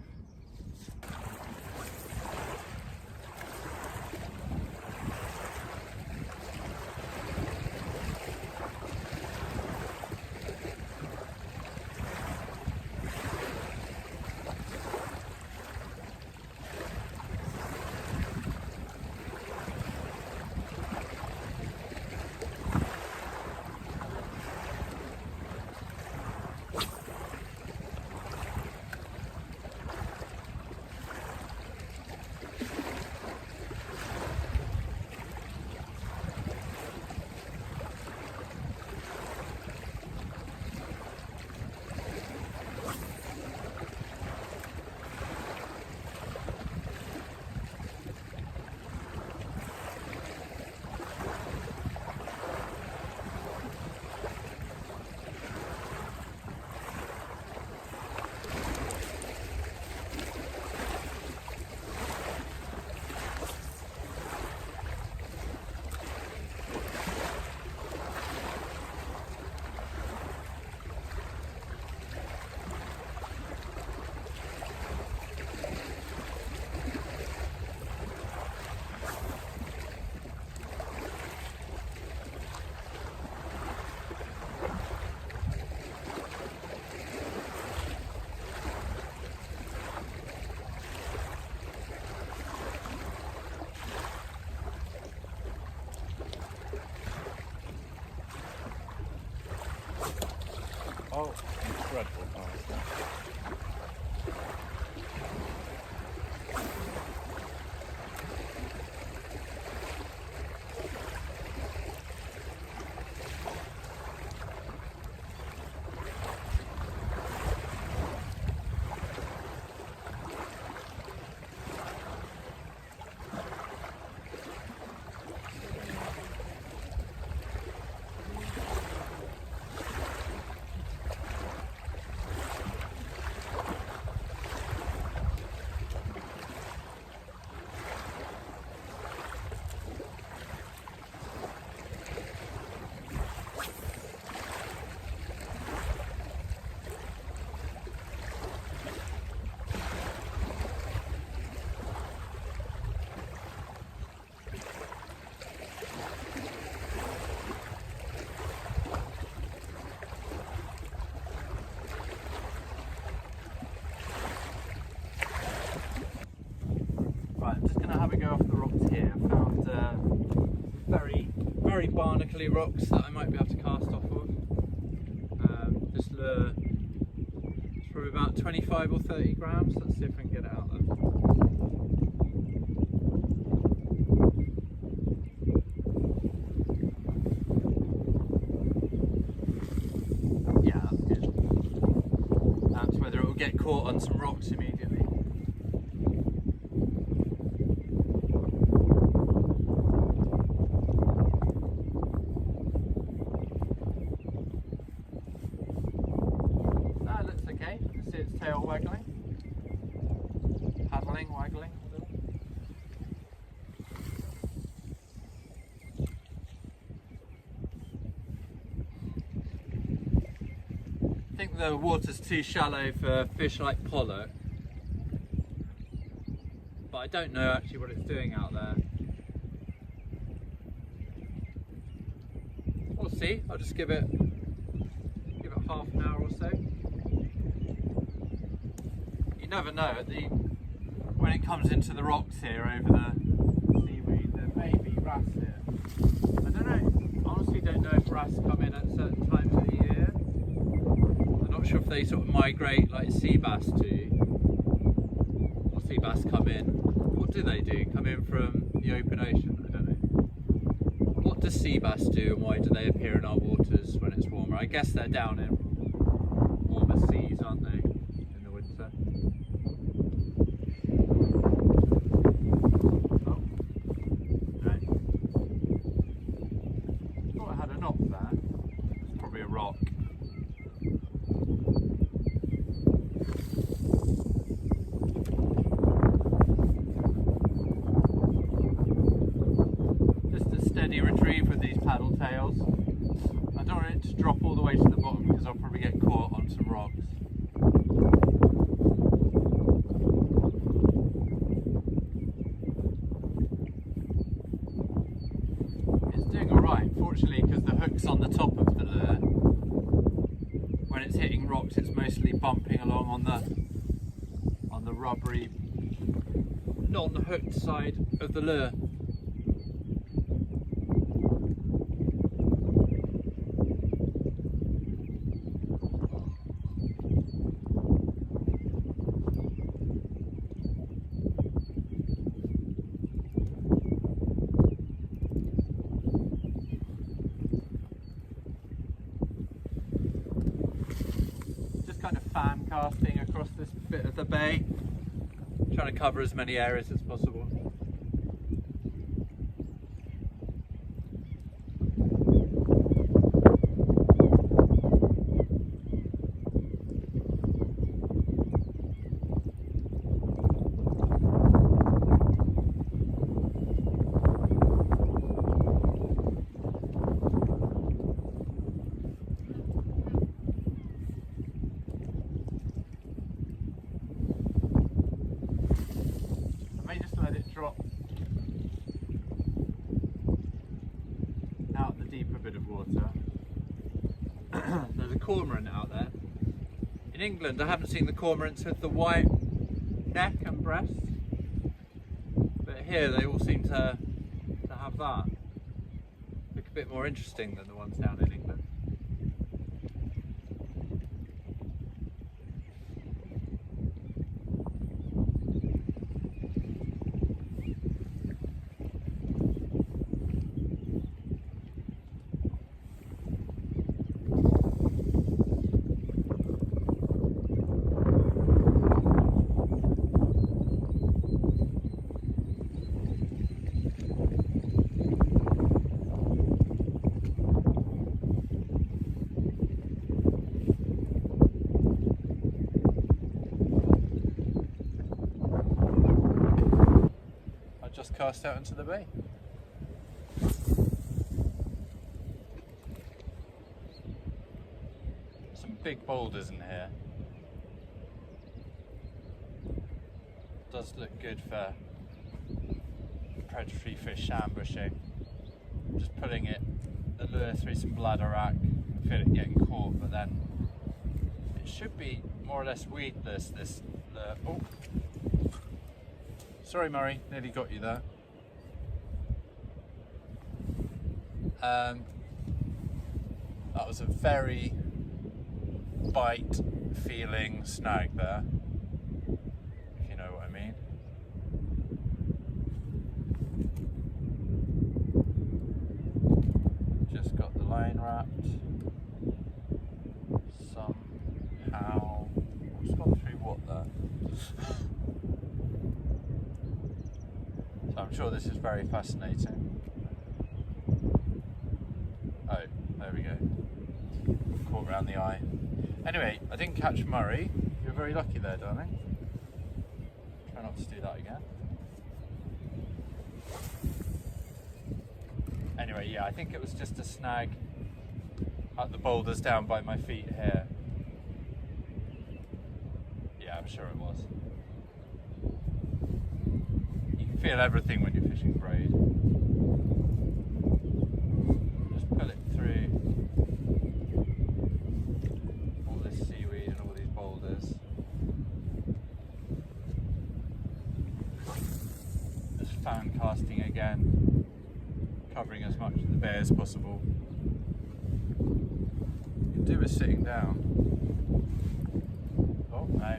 Oh, incredible cast. Right, I'm just going to have a go off the rocks here. Found very, very barnacly rocks that I might be able to cast off of. This lure is probably about 25 or 30 grams. Let's see if I can get it out there. Yeah, that's good. That's whether it will get caught on some rocks immediately. Tail waggling, paddling, waggling. I think the water's too shallow for fish like pollock, but I don't know actually what it's doing out there. We'll see. I'll just give it half an hour or so. You never know, when it comes into the rocks here over the seaweed, there may be wrasse here. I don't know, honestly don't know if wrasse come in at certain times of the year. I'm not sure if they sort of migrate like sea bass do, or sea bass come in. What do they do? Come in from the open ocean? I don't know. What does sea bass do and why do they appear in our waters when it's warmer? I guess they're down in warmer seas, aren't they, in the winter? Rock. Just a steady retrieve with these paddle tails. I don't want it to drop all the way to the bottom because I'll probably get caught on some rocks. It's doing alright, fortunately, because the hook's on the top of the lure. When it's hitting rocks, it's mostly bumping along on the rubbery, non-hooked side of the lure. Kind of fan casting across this bit of the bay, trying to cover as many areas as possible. Drop out the deeper bit of water. There's a cormorant out there. In England I haven't seen the cormorants with the white neck and breast, but here they all seem to have that. Look a bit more interesting than the ones down in England. Cast out into the bay. Some big boulders in here. Does look good for predatory fish ambushing. I'm just putting the lure through some bladder-wrack and feel it getting caught, but then it should be more or less weedless, this lure. Oh. Sorry Murray, nearly got you there. That was a very bite feeling snag there, if you know what I mean. Just got the line wrapped somehow. What's gone through what there? So I'm sure this is very fascinating. Oh, there we go. Caught around the eye. Anyway, I didn't catch Murray. You're very lucky there, darling. Try not to do that again. Anyway, yeah, I think it was just a snag at the boulders down by my feet here. Yeah, I'm sure it was. You can feel everything when you're fishing braid. Just pull it through all this seaweed and all these boulders. Just fan casting again, covering as much of the bay as possible. You can do with sitting down. Oh no.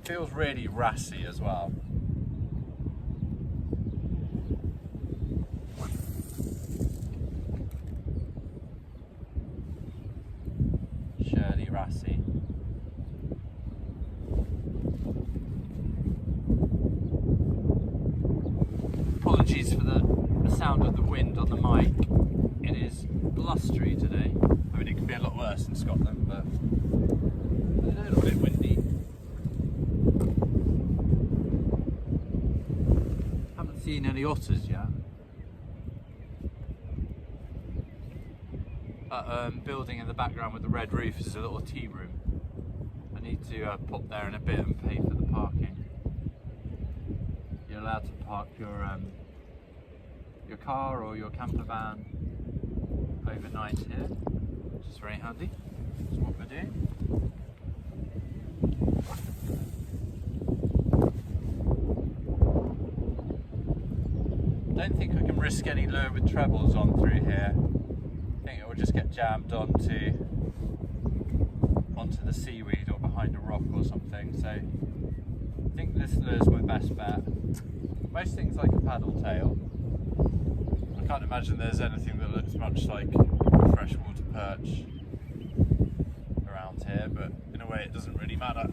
Feels really rassy as well. Surely rassy. Apologies for the sound of the wind on the mic. It is blustery today. I mean, it could be a lot worse in Scotland, but a little bit windy. Haven't seen any otters yet. That building in the background with the red roof is a little tea room. I need to pop there in a bit and pay for the parking. You're allowed to park your car or your camper van overnight here, which is very handy. That's what we're doing. Don't think I can risk any lure with trebles on through here. I think it will just get jammed onto the seaweed or behind a rock or something. So I think this lure is my best bet. Most things like a paddle tail. I can't imagine there's anything that looks much like a freshwater perch around here, but in a way it doesn't really matter.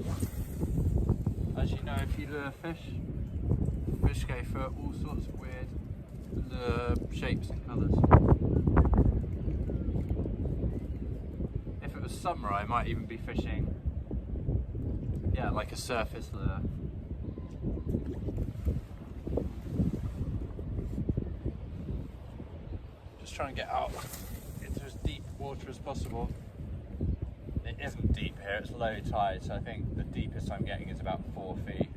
As you know, if you lure fish go for all sorts of weird lure shapes and colours. If it was summer, I might even be fishing, yeah, like a surface lure. Try and get out into as deep water as possible. It isn't deep here, it's low tide, so I think the deepest I'm getting is about 4 feet.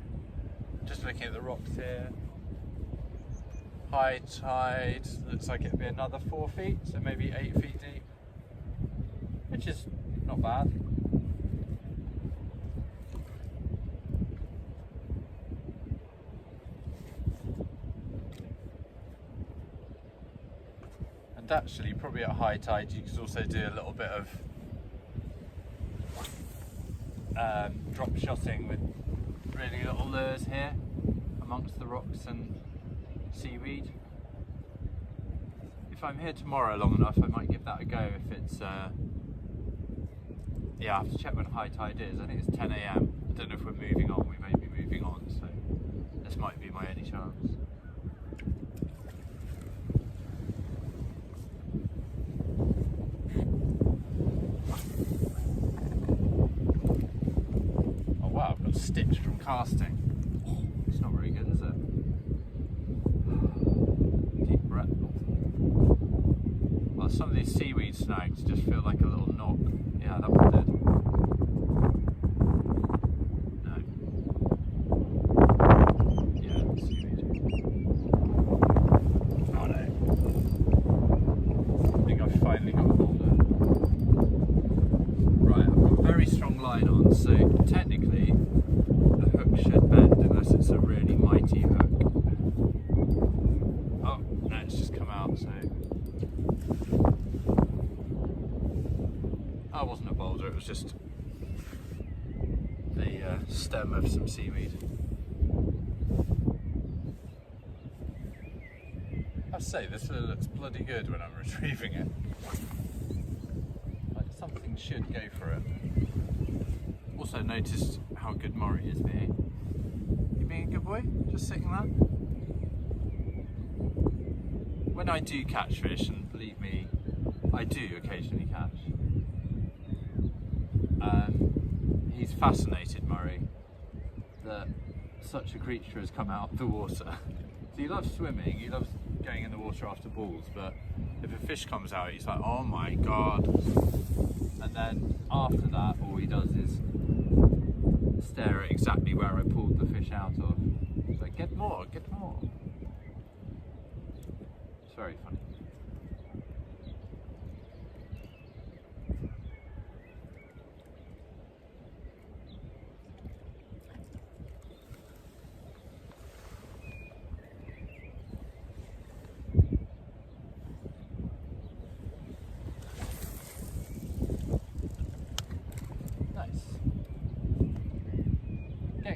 Just looking at the rocks here. High tide looks like it'd be another 4 feet, so maybe 8 feet deep, which is not bad. Actually, probably at high tide you could also do a little bit of drop shotting with really little lures here amongst the rocks and seaweed. If I'm here tomorrow long enough, I might give that a go. If it's yeah, I have to check when high tide is. I think it's 10 AM. I don't know if we're moving on. We may be moving on, so this might be my only chance. Stitched from casting. It's not very good, is it? Deep breath. Well, some of these seaweed snags just feel like a little knock. Yeah, that one did. No. Yeah, seaweed. Oh no. I think I've finally got a holder. Right, I've got a very strong line on, so technically should That wasn't a boulder, it was just the stem of some seaweed. I have to say, this looks bloody good when I'm retrieving it. Like, something should go for it. Also noticed how good Murray is being. You being a good boy? Just sitting there? When I do catch fish, and believe me, I do occasionally catch, he's fascinated, Murray, that such a creature has come out of the water. So he loves swimming, he loves going in the water after balls, but if a fish comes out, he's like, oh my god. And then after that, all he does is stare at exactly where I pulled the fish out of. He's like, get more, get more. It's very funny.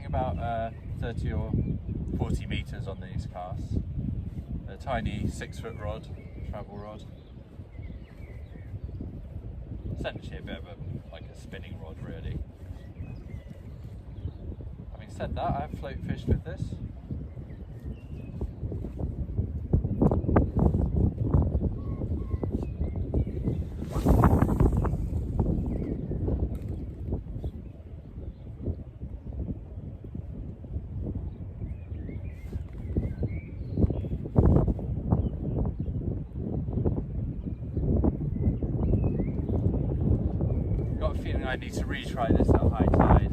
About 30 or 40 metres on these casts. A tiny 6-foot rod, travel rod. Essentially a bit of like a spinning rod, really. Having said that, I have float fished with this. I need to retry this at high tide.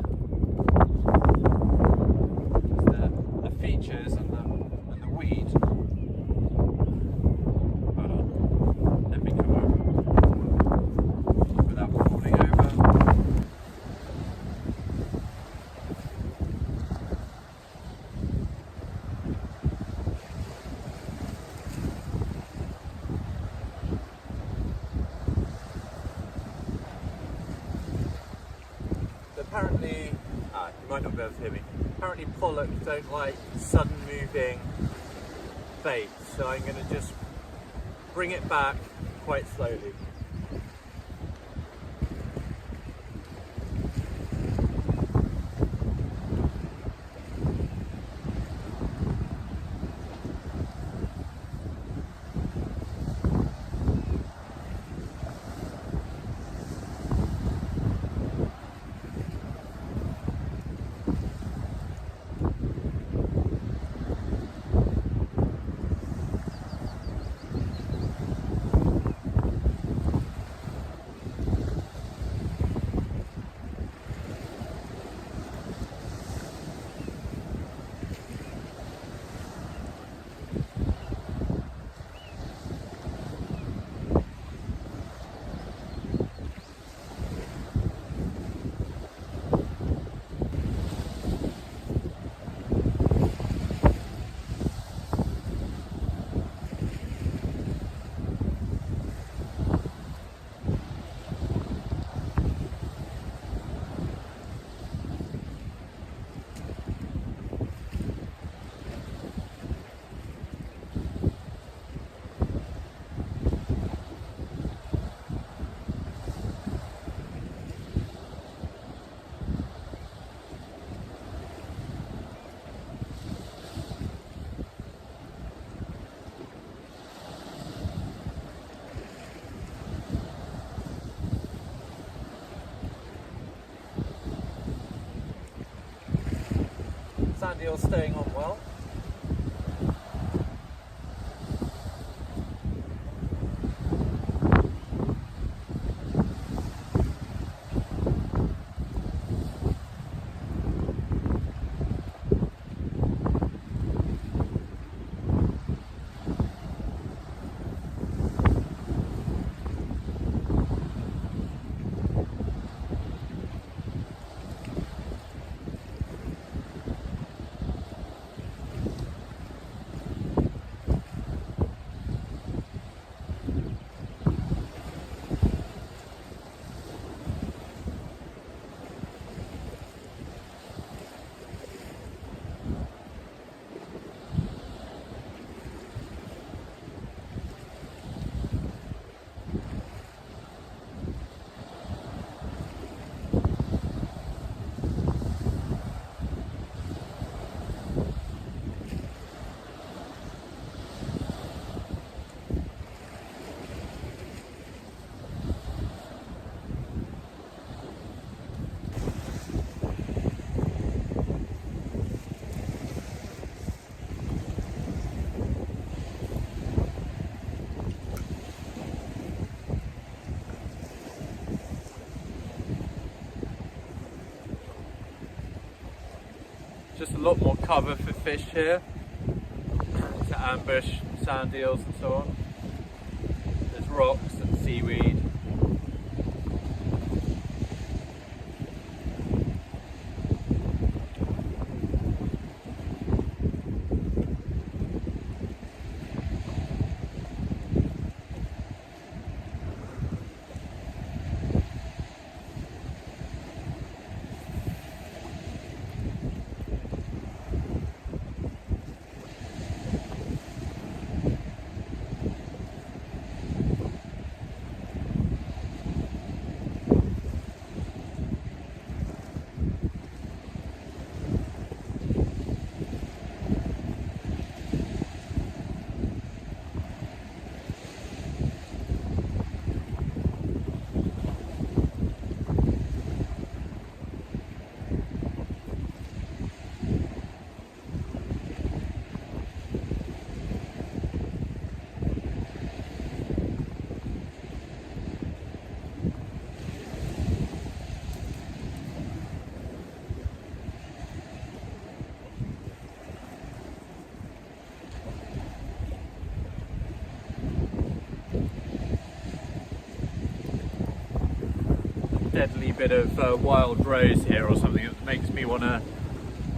The features and the weed. Hold on. Let me come over without falling over. Apparently, you might not be able to hear me, apparently pollock don't like sudden moving bait, so I'm going to just bring it back quite slowly. Sandy are staying on well. just a lot more cover for fish here to ambush sand eels and so on. There's rocks and seaweed. Deadly bit of wild rose here or something that makes me want to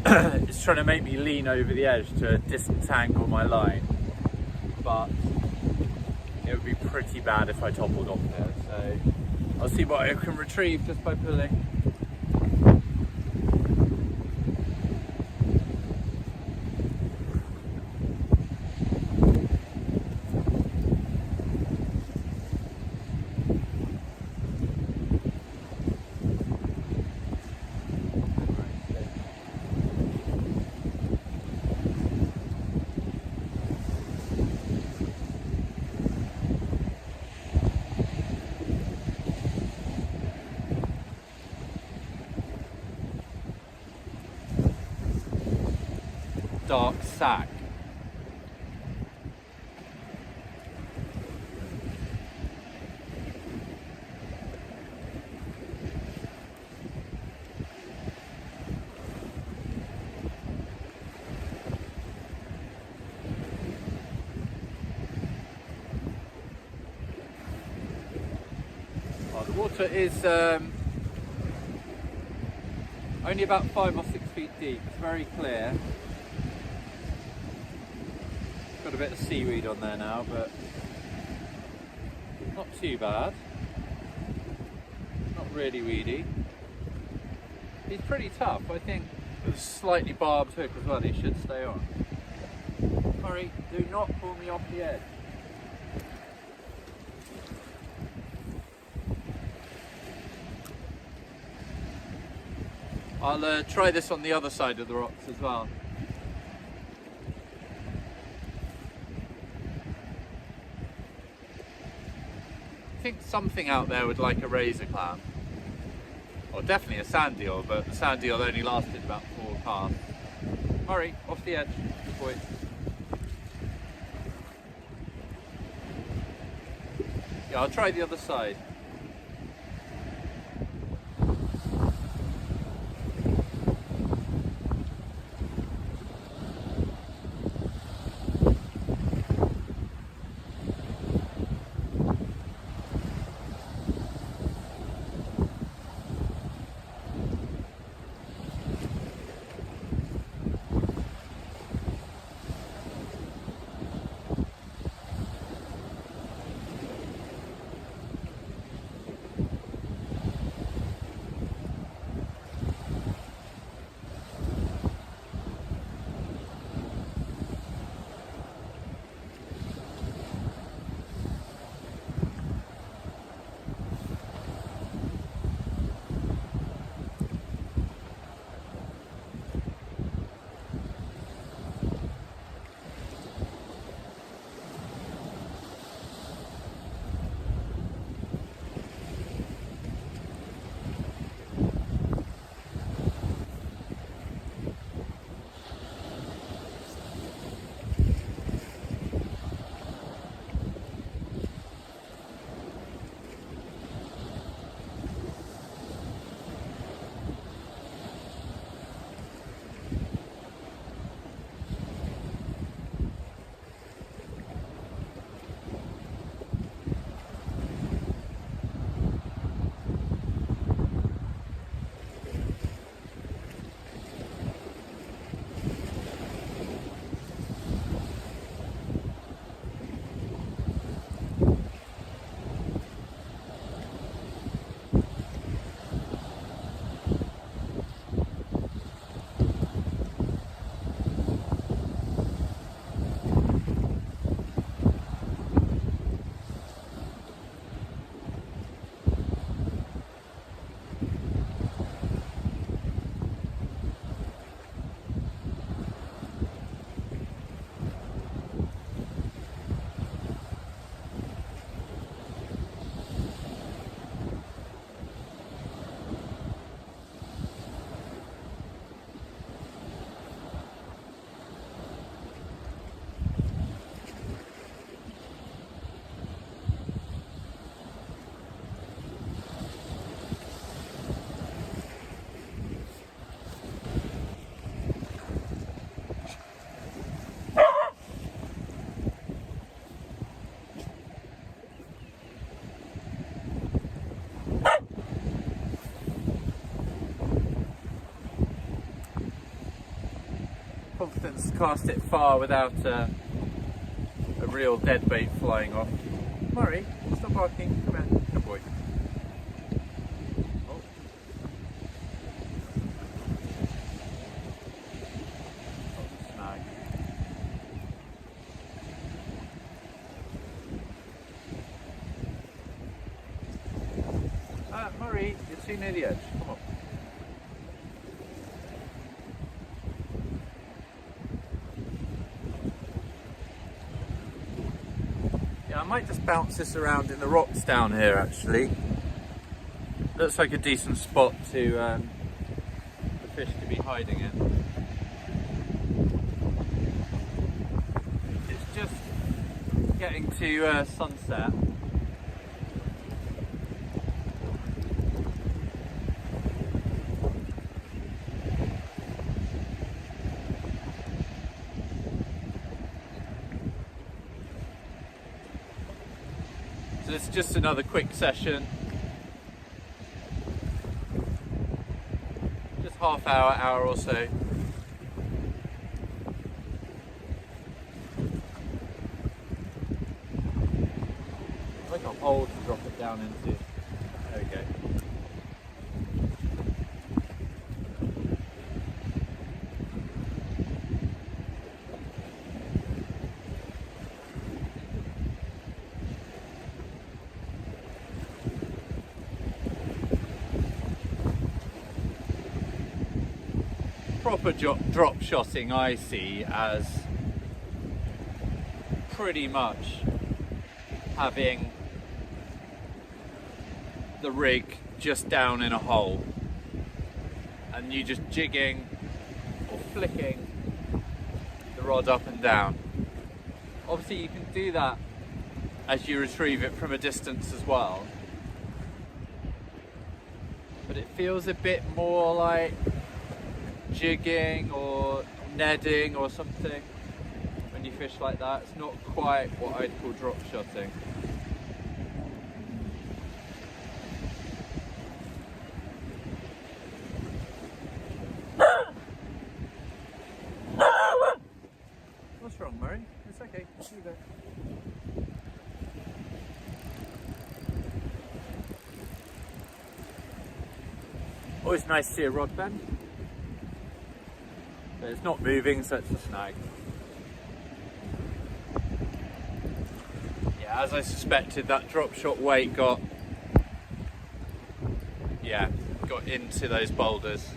it's trying to make me lean over the edge to disentangle my line, but it would be pretty bad if I toppled off there, so I'll see what I can retrieve just by pulling. Dark sack. Well, the water is only about 5 or 6 feet deep. It's very clear. Got a bit of seaweed on there now, but not too bad. Not really weedy. He's pretty tough. I think with a slightly barbed hook as well, he should stay on. Murray, do not pull me off the edge. I'll try this on the other side of the rocks as well. I think something out there would like a razor clam, or definitely a sand eel, but the sand eel only lasted about 4 casts. Murray, off the edge, good boy. Yeah, I'll try the other side. confidence to cast it far without a real dead bait flying off. Murray, stop barking. Come here. Good boy. Oh. Oh, snag. Murray, you're too near the edge. Come on. I might just bounce this around in the rocks down here actually. Looks like a decent spot to the fish to be hiding in. It's just getting to sunset. It's just another quick session, just half hour or so. Like a hole to drop it down into. There we go. Proper drop shotting I see as pretty much having the rig just down in a hole and you just jigging or flicking the rod up and down. Obviously you can do that as you retrieve it from a distance as well, but it feels a bit more like jigging or netting or something when you fish like that. It's not quite what I'd call drop shotting. What's wrong, Murray? It's okay. You go. Always nice to see a rod bend. But it's not moving, so it's a snag. Yeah, as I suspected, that drop shot weight got into those boulders.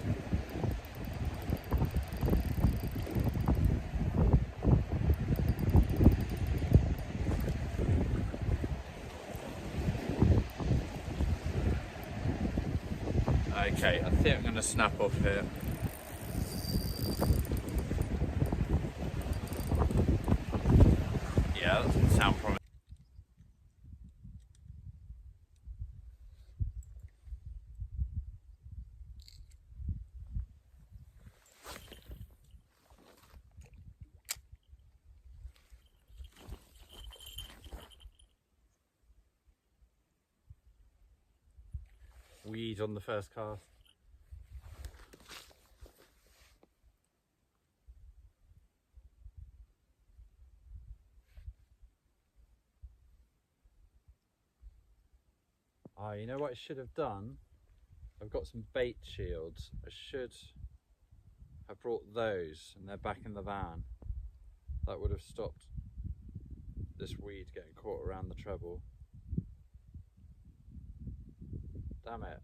Okay, I think I'm going to snap off here. Yeah, that doesn't sound promising. Weed on the first cast. Oh, you know what I should have done? I've got some bait shields. I should have brought those, and they're back in the van. That would have stopped this weed getting caught around the treble. Damn it.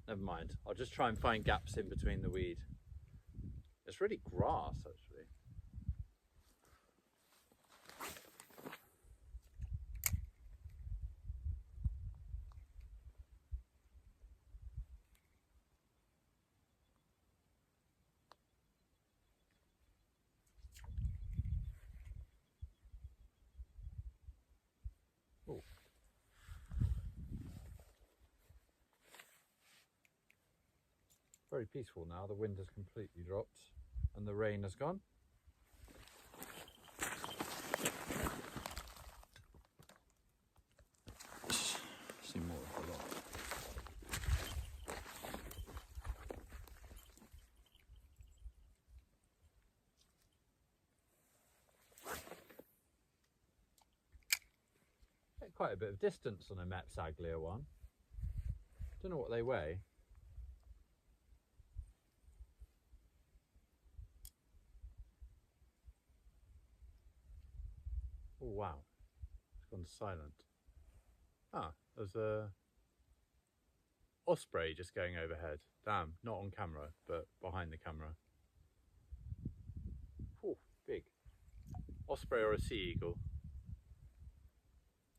Never mind. I'll just try and find gaps in between the weed. It's really grass, actually. Ooh. Very peaceful now. The wind has completely dropped and the rain has gone. See more of the loch. quite a bit of distance on a Mepsaglia one. Don't know what they weigh. Oh wow, it's gone silent. Ah, there's a osprey just going overhead. Damn, not on camera, but behind the camera. Oh, big. Osprey or a sea eagle.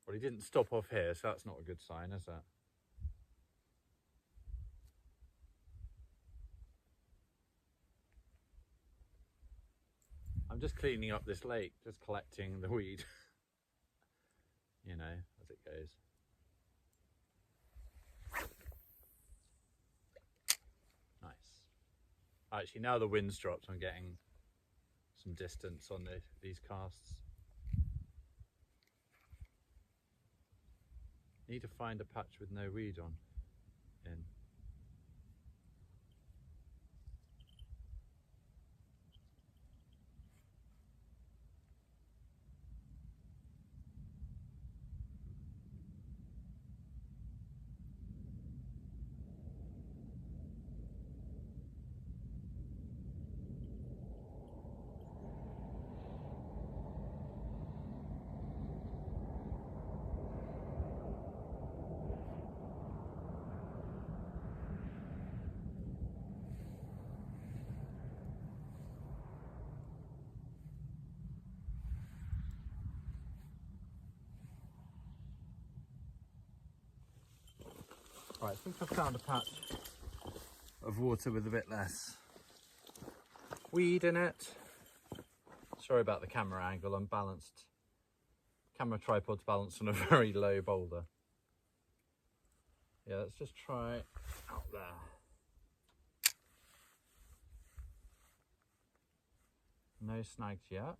Well, he didn't stop off here, so that's not a good sign, is that? I'm just cleaning up this lake, just collecting the weed, you know, as it goes. Nice. Actually, now the wind's dropped, I'm getting some distance on these casts. Need to find a patch with no weed on in. Right, I think I've found a patch of water with a bit less weed in it. Sorry about the camera angle, I'm balanced. Camera tripod's balanced on a very low boulder. Yeah, let's just try out there. No snags yet.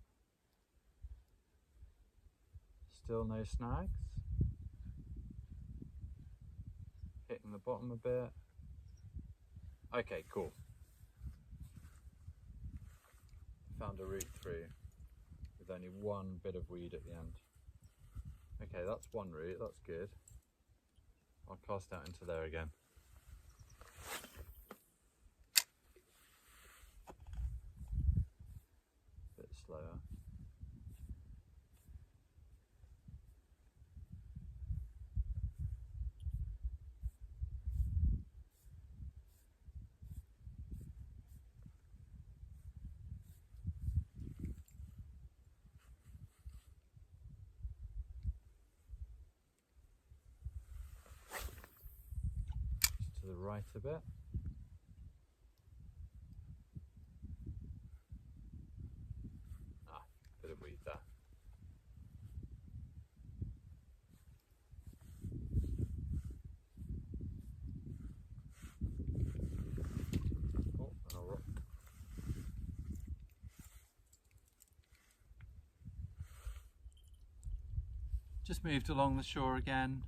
Still no snags. Hitting the bottom a bit. Okay, cool. Found a route through with only one bit of weed at the end. Okay, that's one route, that's good. I'll cast out into there again. Bit slower. To the right a bit. Ah, bit of weed there. Oh, and a rock. Just moved along the shore again.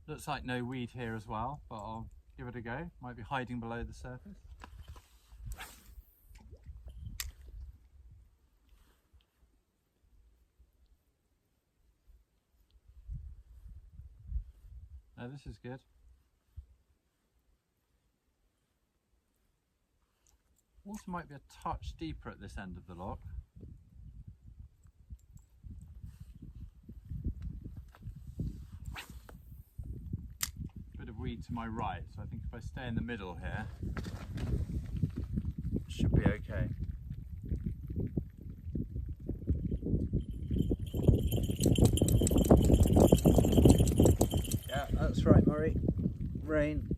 Looks like no weed here as well, but I'll give it a go. Might be hiding below the surface. No, this is good. Water might be a touch deeper at this end of the loch. Weed to my right, so I think if I stay in the middle here, it should be okay. Yeah, that's right, Murray. Rain.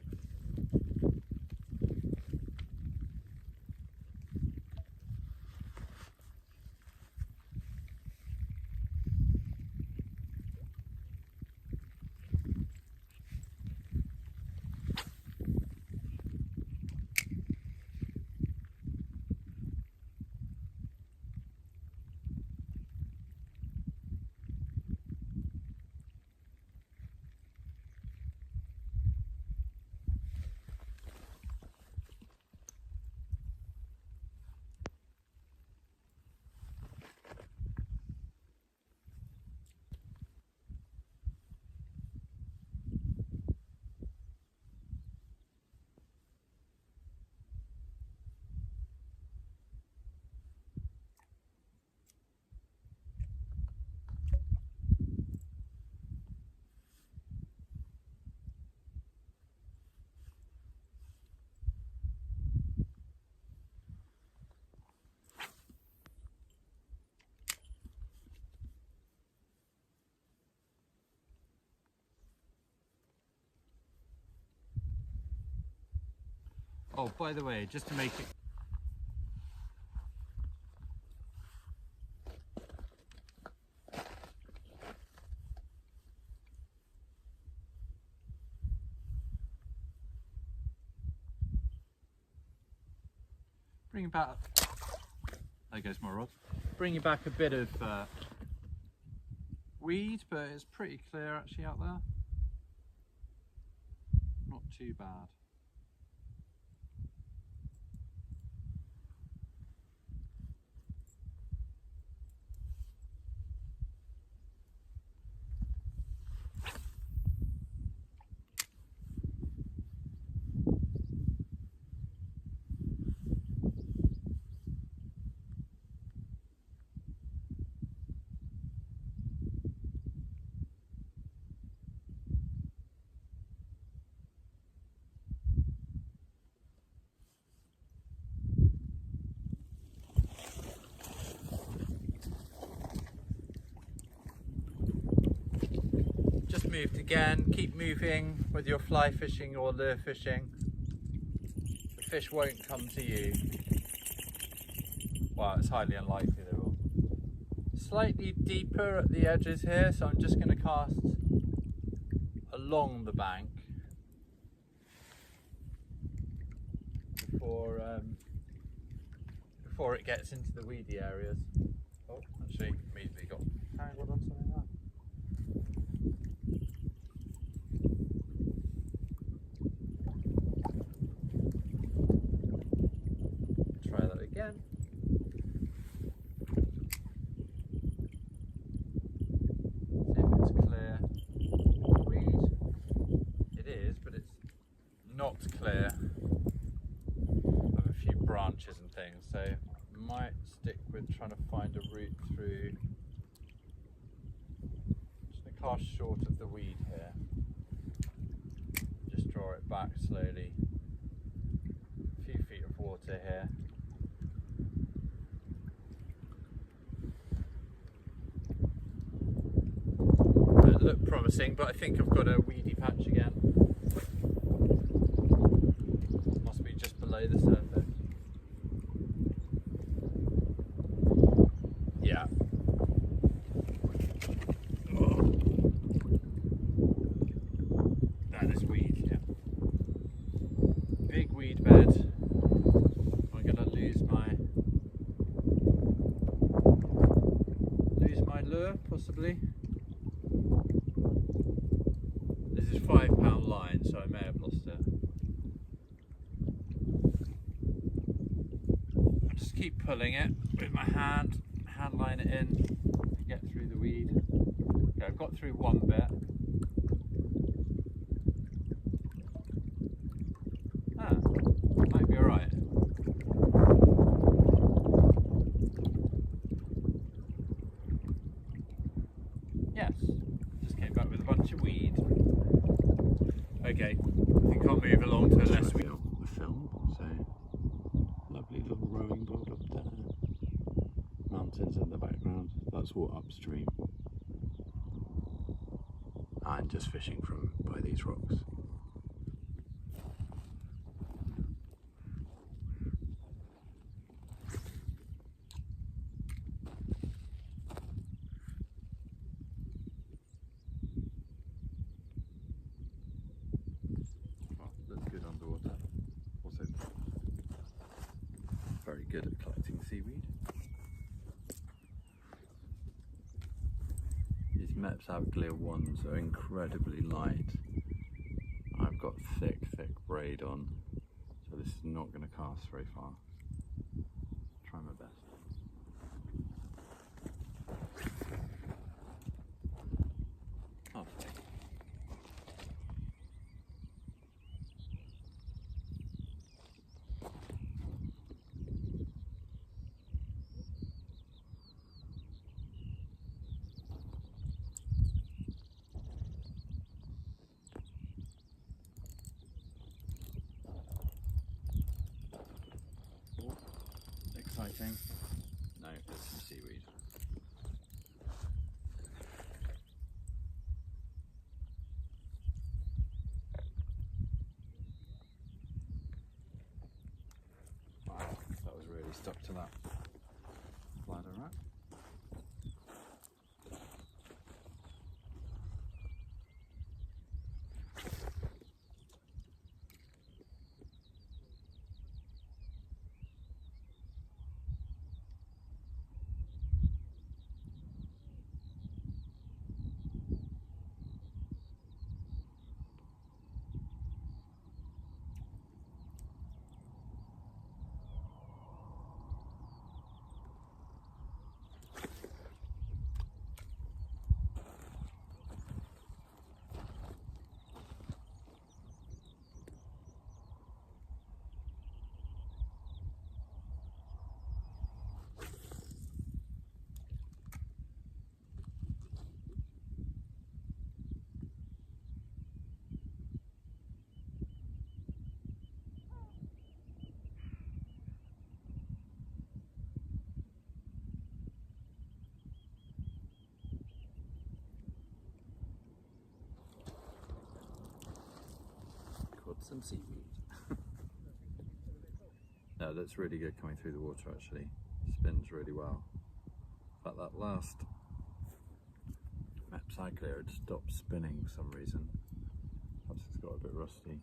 Oh, by the way, just to make it bring back, there goes my rod, bringing back a bit of weed, but it's pretty clear actually out there, not too bad. Just moved again, keep moving whether you're fly fishing or lure fishing. The fish won't come to you. Well, it's highly unlikely they will. Slightly deeper at the edges here, so I'm just going to cast along the bank before it gets into the weedy areas. Oh, actually, immediately got tangled on something there. Try that again. See if it's clear. Weed. It is, but it's not clear of a few branches and things, so might stick with trying to find a route through. Just going to cast short of the weed here. Just draw it back slowly. A few feet of water here. It looked promising, but I think I've got a weedy patch again. Must be just below the surface. Yeah. Oh. That is weed, yeah. Big weed bed. I'm gonna lose my lure, possibly. This is £5 line, so I may have lost it. I'll just keep pulling it with my hand line it in, get through the weed. Okay, I've got through one bit. Might be alright. Yes, just came back with a bunch of weed. Okay, I think I'll move along to less weed. The film, so lovely little rowing boat up there. Mountains in the background, that's all upstream. I'm just fishing from by these rocks. Well, looks good underwater. Also very good at collecting seaweed. These Mepps Avglia ones are incredibly light. I've got thick braid on, so this is not going to cast very far. Try my best. Halfway. Exciting. No, there's some seaweed. stuck to that ladder rack. Some seaweed. No, that's really good coming through the water actually. Spins really well. But that last map cycler had stopped spinning for some reason. Perhaps it's got a bit rusty.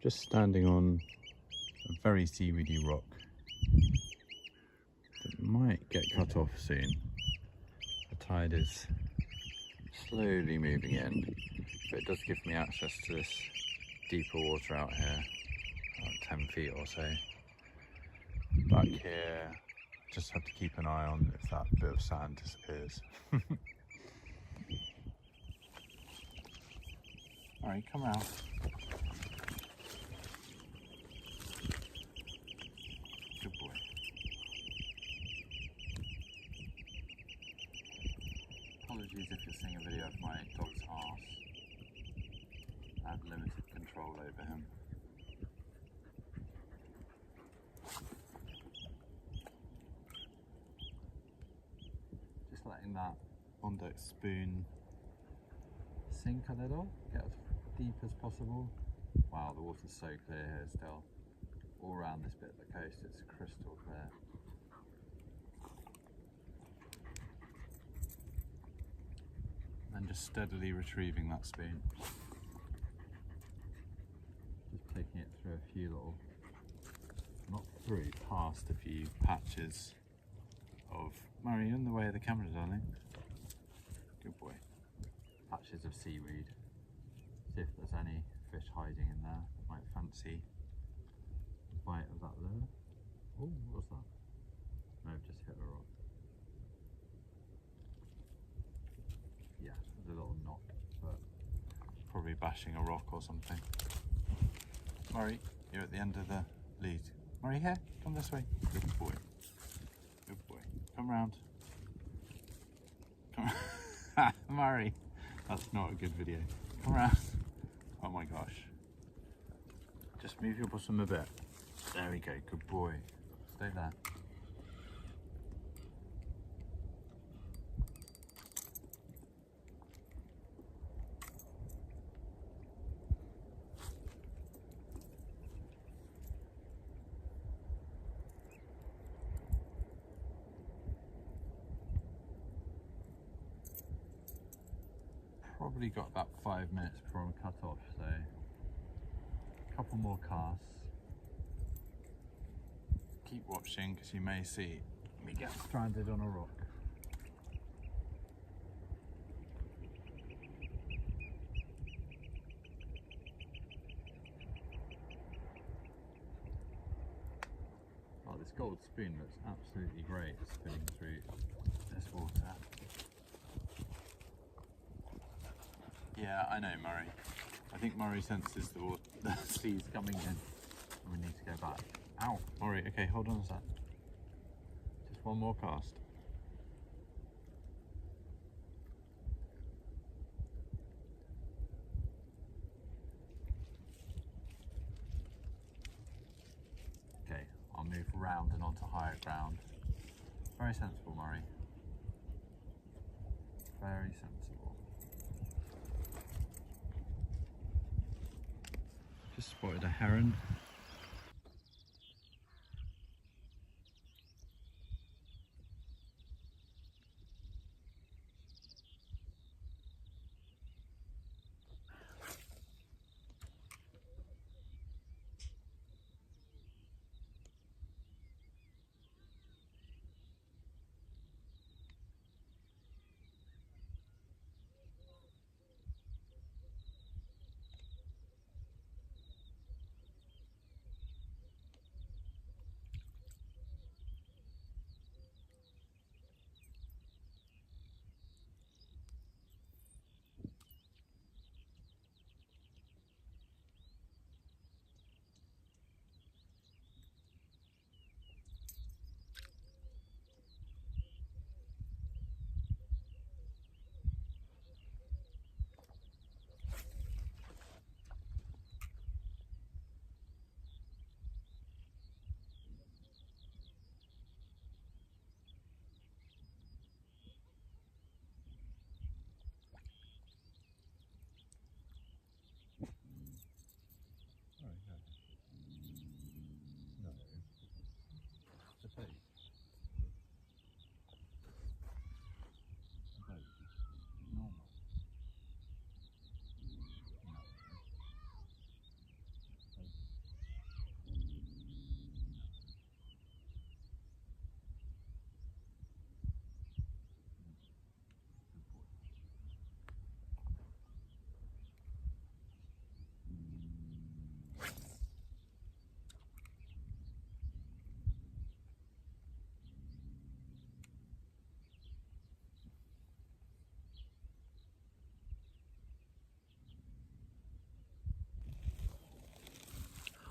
Just standing on a very seaweedy rock that might get cut off soon. The tide is slowly moving in, but it does give me access to this deeper water out here, about 10 feet or so. Back here, just have to keep an eye on if that bit of sand disappears. Alright, come out. Good boy. Apologies if you're seeing a video of my dog's arse. I have limited control over him. Just letting that on-deck spoon sink a little, get as deep as possible. Wow, the water's so clear here still. All around this bit of the coast it's crystal clear. And just steadily retrieving that spoon. Just taking it through a few little, not through, past a few patches of, Murray, in the way of the camera, darling. Good boy. Patches of seaweed. See if there's any fish hiding in there. Might fancy a bite of that lure. Oh, what's that? No, I've just hit a rock. Yeah, there's a little knock, but probably bashing a rock or something. Murray, you're at the end of the lead. Murray, here, come this way. Good boy. Good boy. Come round. Come Murray, that's not a good video. Come round. Oh my gosh. Just move your bottom a bit. There we go, good boy. Stay there. Probably got about 5 minutes before I'm cut off, so a couple more casts. Keep watching because you may see me get stranded on a rock. Oh, this gold spoon looks absolutely great spinning through this water. Yeah, I know, Murray. I think Murray senses the sea's coming in and we need to go back. Ow, Maury, okay, hold on a sec. Just one more cast. Okay, I'll move round and onto higher ground. Very sensible, Murray. Very sensible. Just spotted a heron.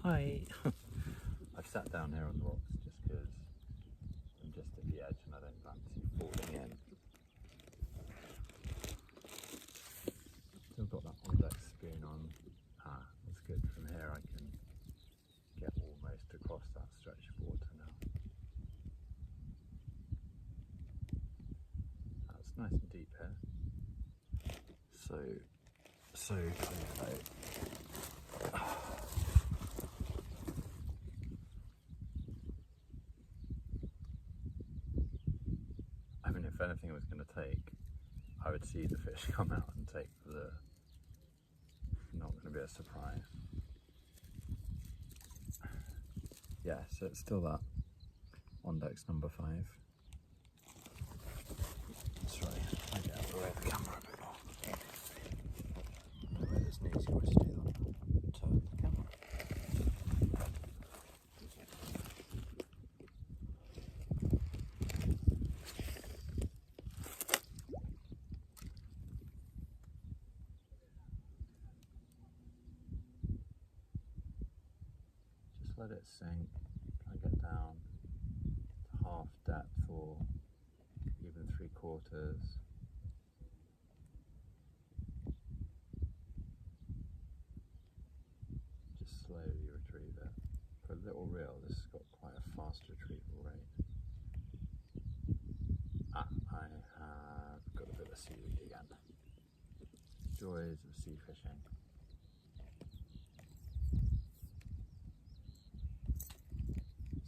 Hi. I've sat down here on the rocks just because I'm just at the edge and I don't fancy falling in. Still got that on deck spoon on. That's good. From here I can get almost across that stretch of water now. That's nice and deep here. So I mean, if anything was going to take, I would see the fish come out and take the. Not going to be a surprise. Yeah, so it's still that on deck's number 5. That's right. I get out of the way of the camera a bit more. There's an easy way to do that. Turn the camera. Just let it sink. Try and get down to half depth or even 3/4. Just slowly retrieve it. For a little reel, this has got quite a fast retrieval rate. I have got a bit of seaweed again. Joys of sea fishing.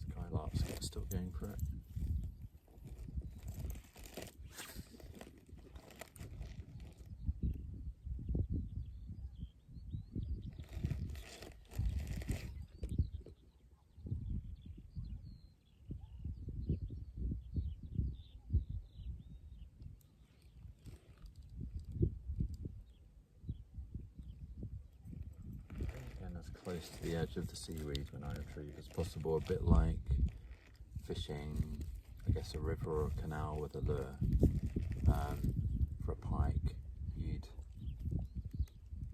Skylark's still going for it. Close to the edge of the seaweed when I retrieve as possible, a bit like fishing, I guess, a river or a canal with a lure. For a pike, you'd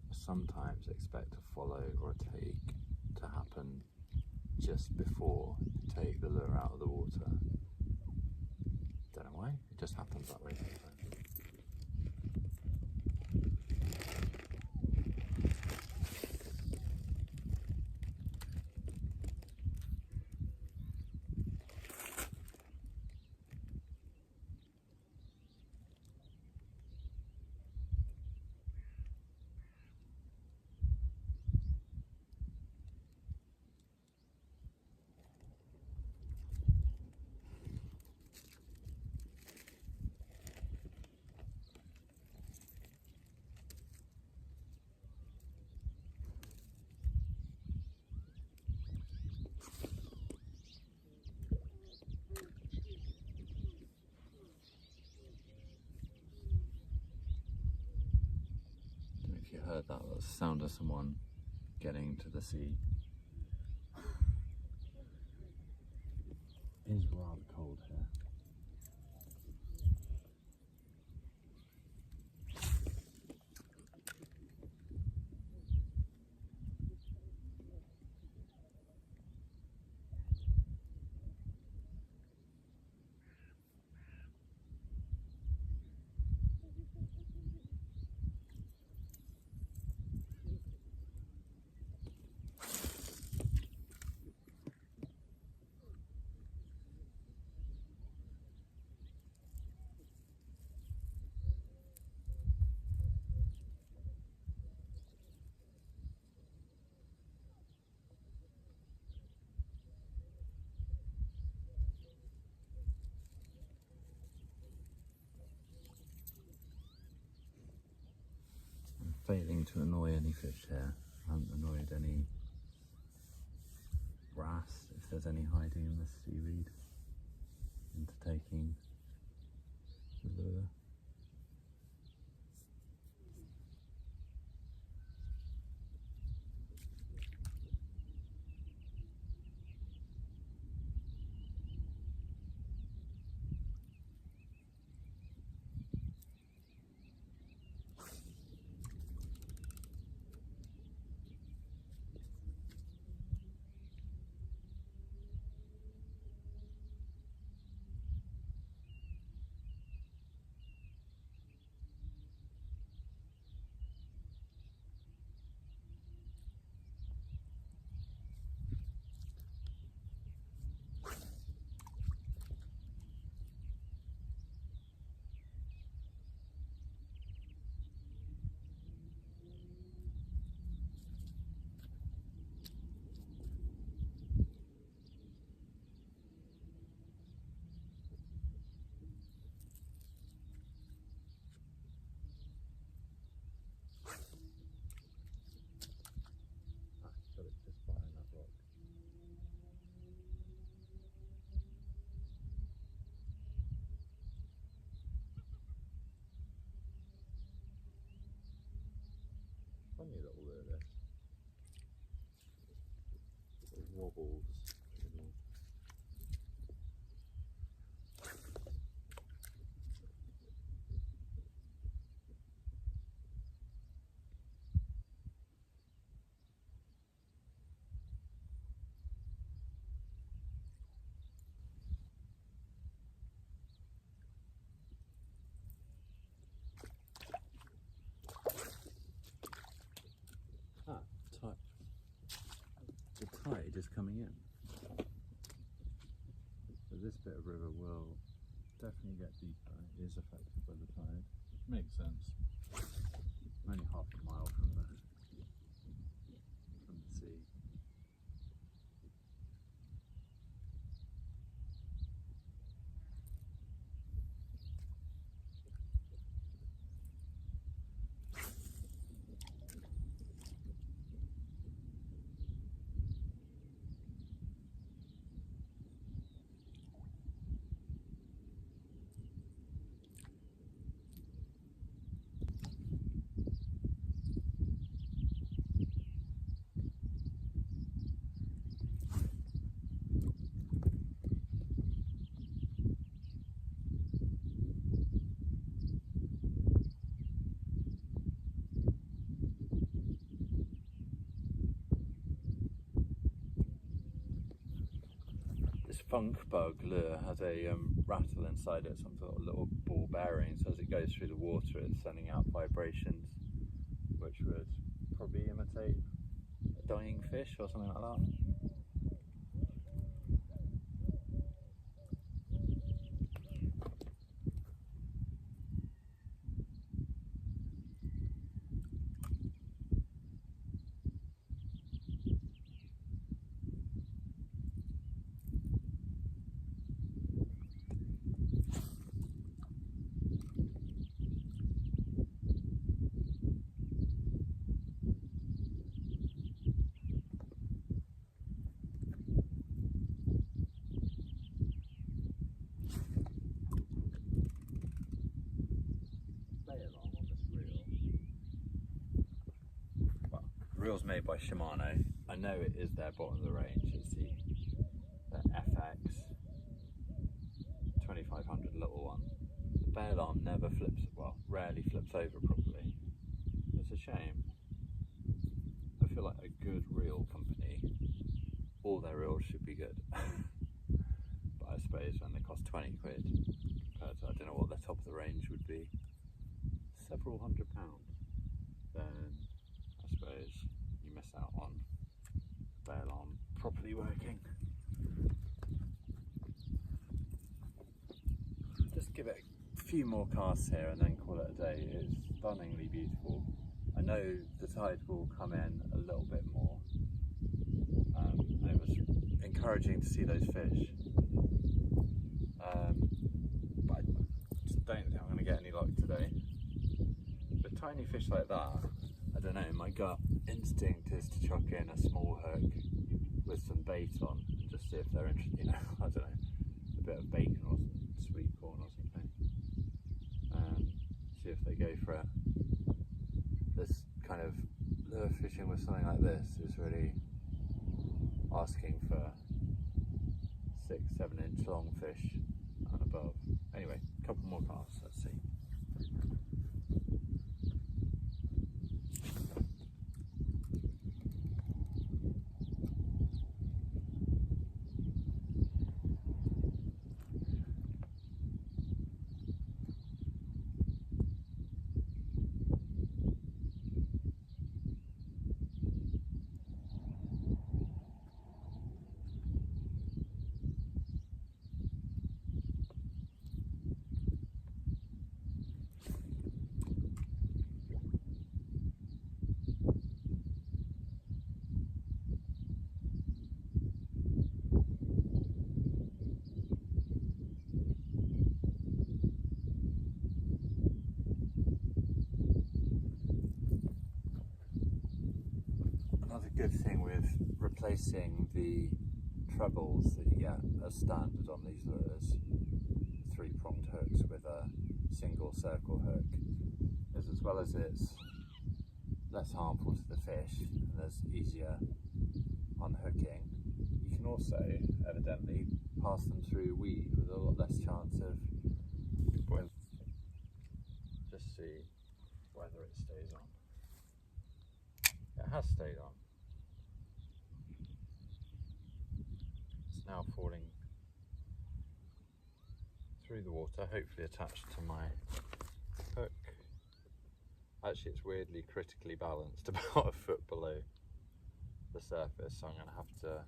sometimes expect a follow or a take to happen just before you take the lure out of the water. Don't know why, it just happens that way sometimes. You heard that, that's the sound of someone getting to the sea. It is rather cold here. Failing to annoy any fish here. I haven't annoyed any wrasse, if there's any hiding in the seaweed, into taking the lure. Funny little lure this. It wobbles. The tide is coming in. So this bit of river will definitely get deeper. It is affected by the tide, which makes sense. I'm only half a mile from the sea. funk bug lure has a rattle inside it, some sort of little ball bearing, so as it goes through the water it's sending out vibrations which would probably imitate a dying fish or something like that. Reel's made by Shimano. I know it is their bottom of the range. It's the FX 2500 little one. The bail arm never flips, well, rarely flips over properly. It's a shame. I feel like a good reel company, all their reels should be good. But I suppose when they cost 20 quid, compared to, I don't know what the top of the range would be, several £100, then I suppose you miss out on bail arm properly working. Just give it a few more casts here and then call it a day. It's stunningly beautiful. I know the tide will come in a little bit more. And it was encouraging to see those fish. But I just don't think I'm going to get any luck today. With tiny fish like that, I don't know, my gut instinct is to chuck in a small hook with some bait on and just see if they're interested, you know, I don't know, a bit of bacon or some sweet corn or something. See if they go for it. This kind of lure fishing with something like this is really asking for 6-7 inch long fish and above. Anyway, a couple more casts, let's see. Good thing with replacing the trebles that you get as standard on these lures, 3-pronged hooks with a single circle hook, is as well as it's less harmful to the fish and there's easier unhooking, you can also evidently pass them through weed with a lot less chance of just see whether it stays on. It has stayed on. Now falling through the water, hopefully attached to my hook. Actually, it's weirdly critically balanced about a foot below the surface, so I'm going to have to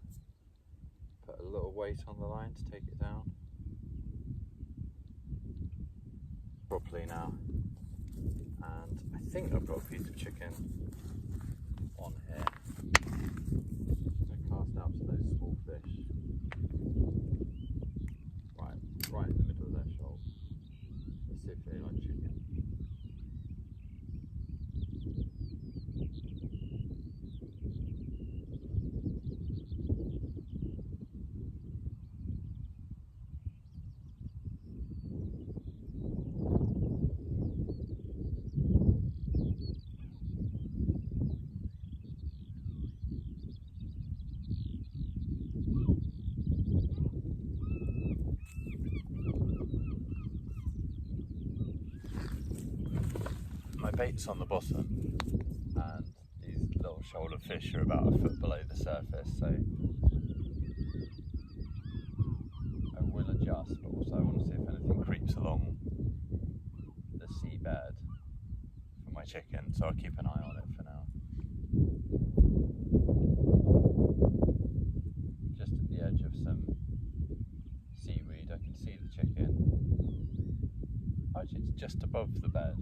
put a little weight on the line to take it down properly now. And I think I've got a piece of chicken on here. I cast out to those small fish. Right in the middle of their shoal. Let's see if they like chicken. My bait's on the bottom and these little shoulder fish are about a foot below the surface, so grass, but also I want to see if anything creeps along the seabed for my chicken, so I'll keep an eye on it for now. Just at the edge of some seaweed, I can see the chicken. Actually, it's just above the bed.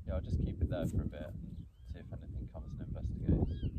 Yeah, I'll just keep it there for a bit and see if anything comes and investigates.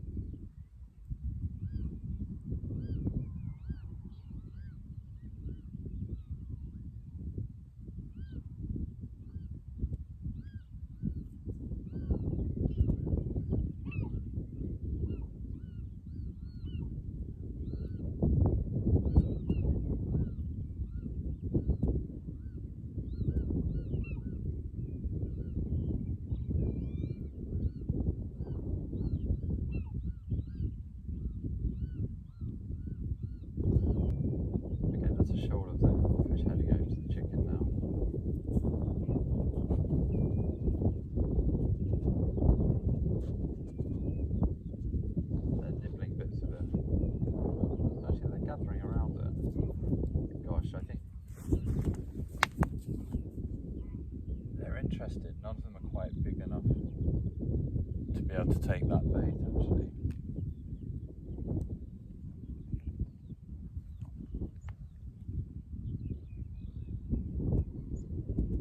None of them are quite big enough to be able to take that bait, actually.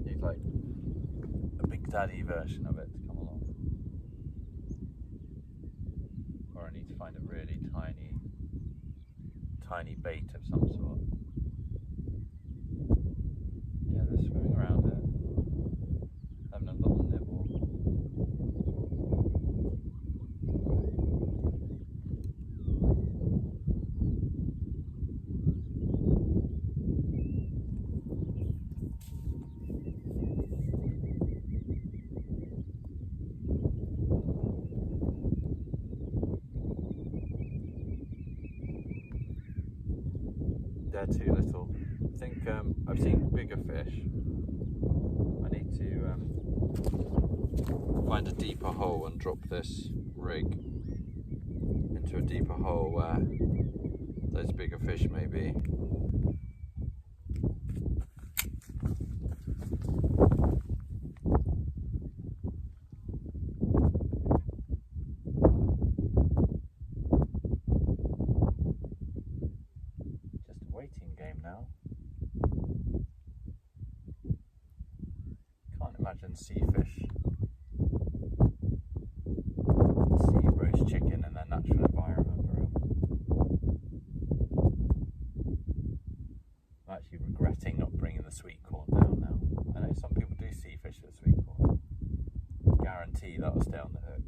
Need like a big daddy version of it to come along. Or I need to find a really tiny bait of some sort. Yeah, they're swimming around it. Having a little nibble. They're too little. I think I've seen bigger fish. I need to find a deeper hole and drop this rig into a deeper hole where those bigger fish may be. Just a waiting game now. Can't imagine sea fish, sea roast chicken in their natural environment. I'm actually regretting not bringing the sweet corn down now. I know some people do sea fish with sweet corn. Guarantee that'll stay on the hook.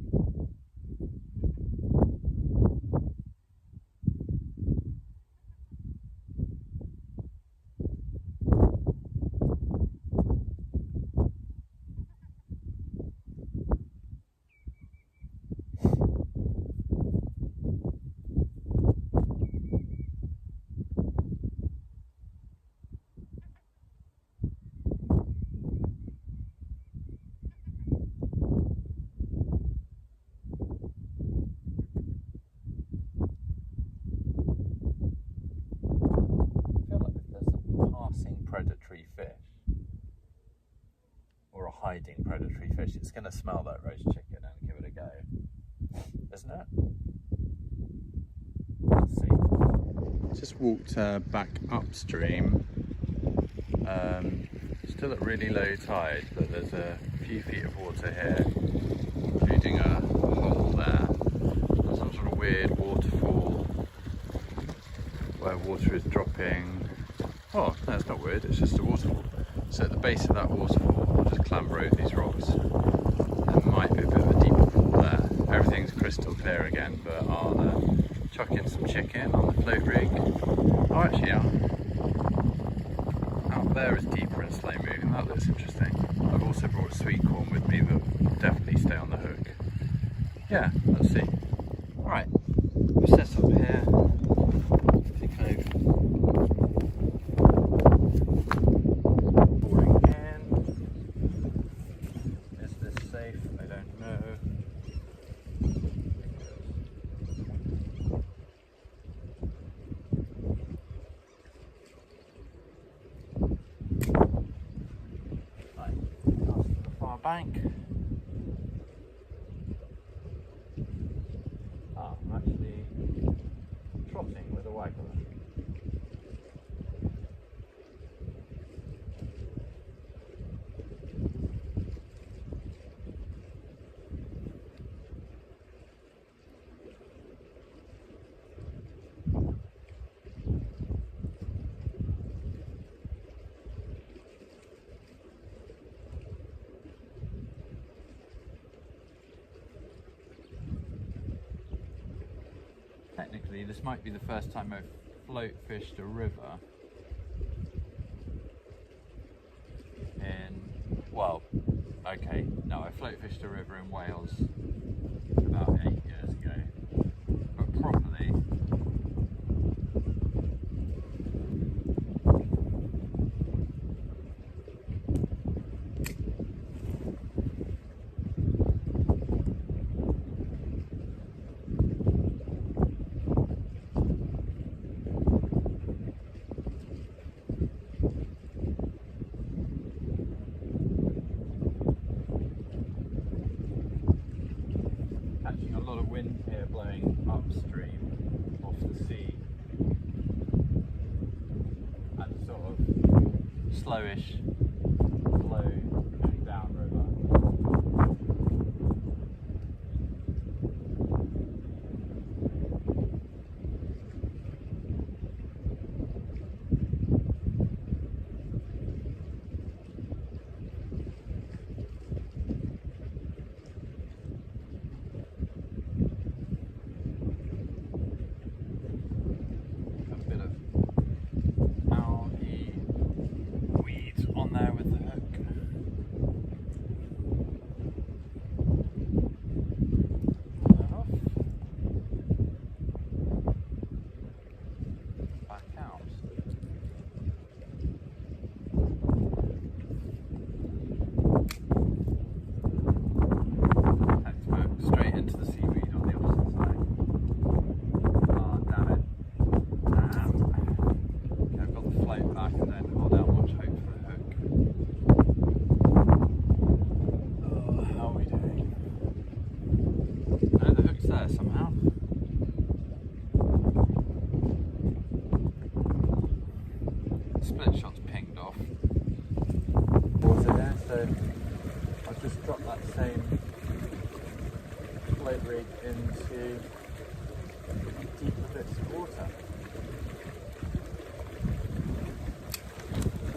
Predatory fish or a hiding predatory fish, it's going to smell that roast chicken and give it a go, isn't it? Let's see. Just walked back upstream, still at really low tide, but there's a few feet of water here, including a hole there. There's some sort of weird waterfall where water is dropping. Oh, no, it's not weird, it's just a waterfall. So at the base of that waterfall, I'll just clamber over these rocks. There might be a bit of a deeper pool there. Everything's crystal clear again, but I'll chuck in some chicken on the float rig. Oh, actually, out there is deeper and slow moving. That looks interesting. I've also brought sweet corn with me that will definitely stay on the hook. Yeah, let's see. Alright, we'll set up here. bank. Ah, I'm actually trotting with a waggler. Technically, this might be the first time I've float fished a river well, okay, no, I float fished a river in Wales about 8 years ago, but properly, catching a lot of wind here blowing upstream off the sea and a sort of slowish flow going downriver. Split shot's pinged off. Water there, so I've just dropped that same float rig into deeper bits of water.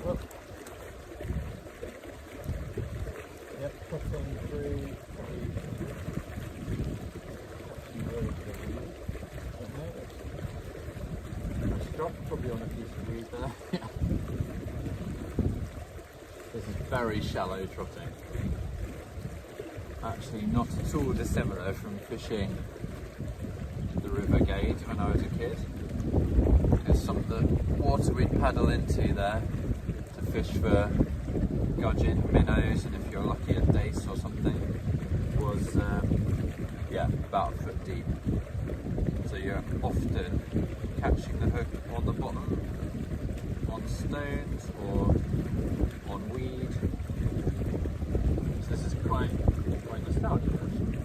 Look. Yep, pushing through probably on a piece of weed there. This is very shallow trotting. Actually not at all dissimilar from fishing the River Gate when I was a kid. Because some of the water we'd paddle into there to fish for gudgeon, minnows, and if you're lucky a dace or something, was yeah, about a foot deep. So you're often catching the hook on the bottom, on stones or on weed. So this is quite nostalgic actually.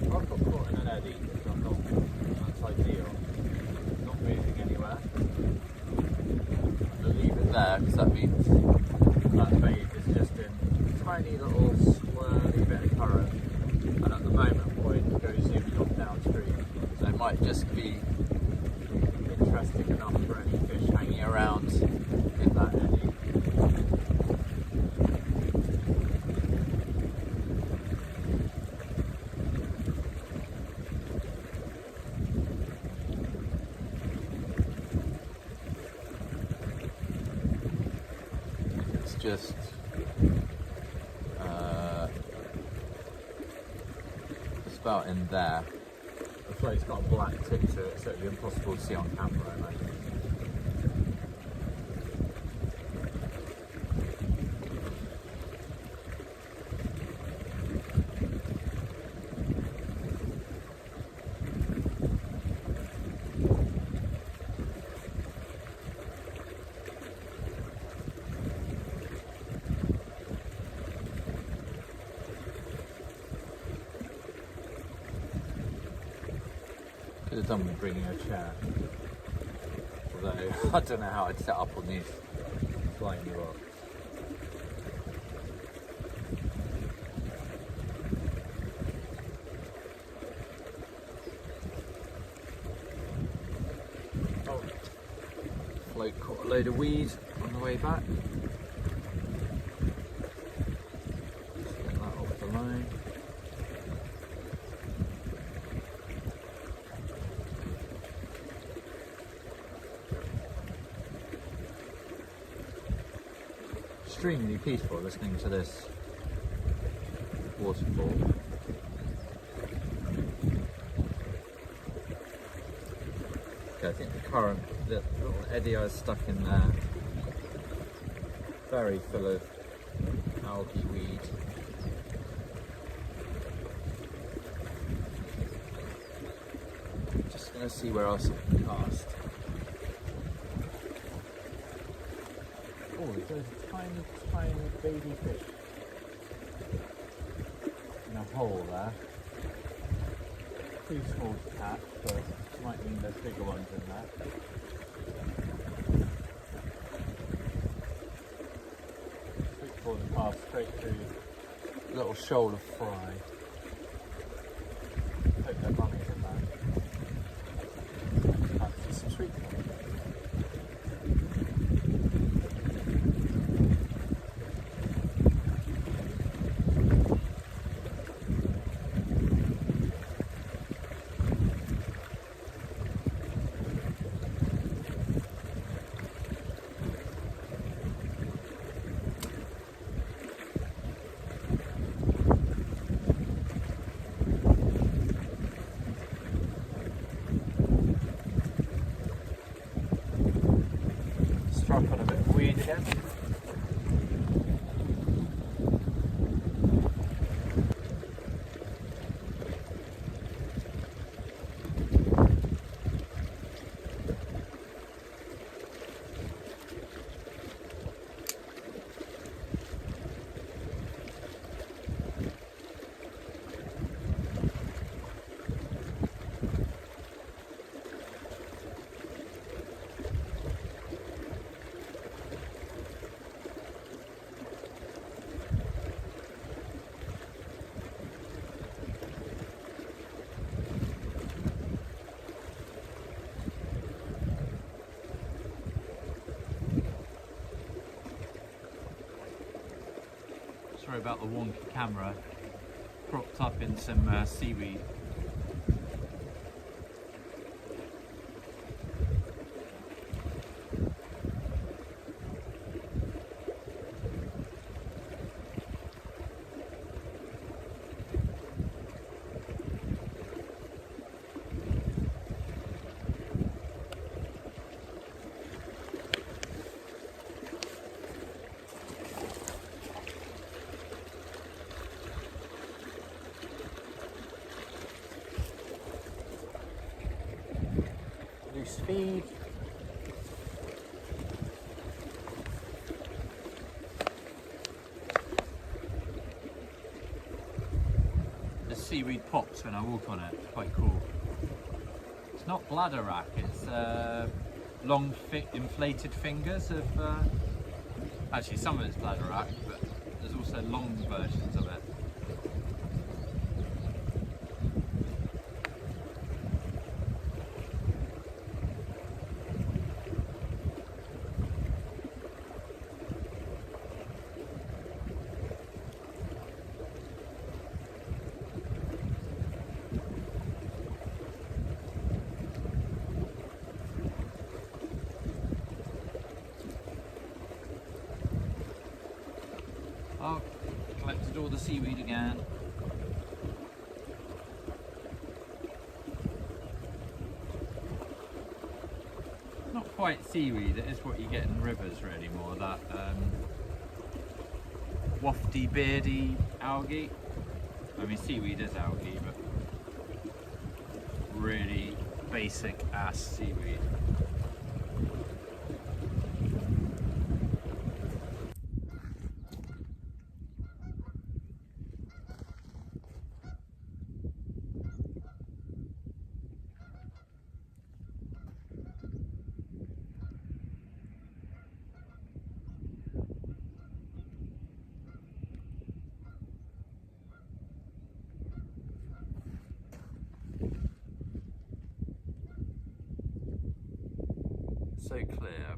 I've got caught in an eddy, so I'm not, that's ideal. Not moving anywhere. I'll leave it there because that means that bait is just in a tiny little swirly bit of current. And at the moment, Boyd goes zooming off downstream, so it might just be interesting enough for any fish hanging around in that eddy. It's just about in there. The float's got a black tip to it, so it'd be impossible to see on camera, I imagine. Could have done with bringing a chair. Although, I don't know how I'd set up on these flying rocks. Oh, float caught a load of weed on the way back. Just get that off the line. Extremely peaceful listening to this waterfall. Okay, I think the current, the little eddy I was stuck in there, very full of algae weed. Just going to see where else I can cast. Oh, there's a tiny, tiny baby fish in a hole there. Too small to catch, but might mean there's bigger ones in there. Switchboard pass straight through a little shoal of fry. Hope their mummies in there. Can't see some sweet corn. Struck on a bit of weed again. Sorry about the wonky camera, propped up in some seaweed. Speed. The seaweed pops when I walk on it, it's quite cool. It's not bladderwrack, it's long inflated fingers of, actually some of it's bladderwrack, but there's also long versions of it. Oh, collected all the seaweed again. Not quite seaweed, it is what you get in rivers really, more that wafty, beardy algae. I mean, seaweed is algae, but really basic ass seaweed. so clear,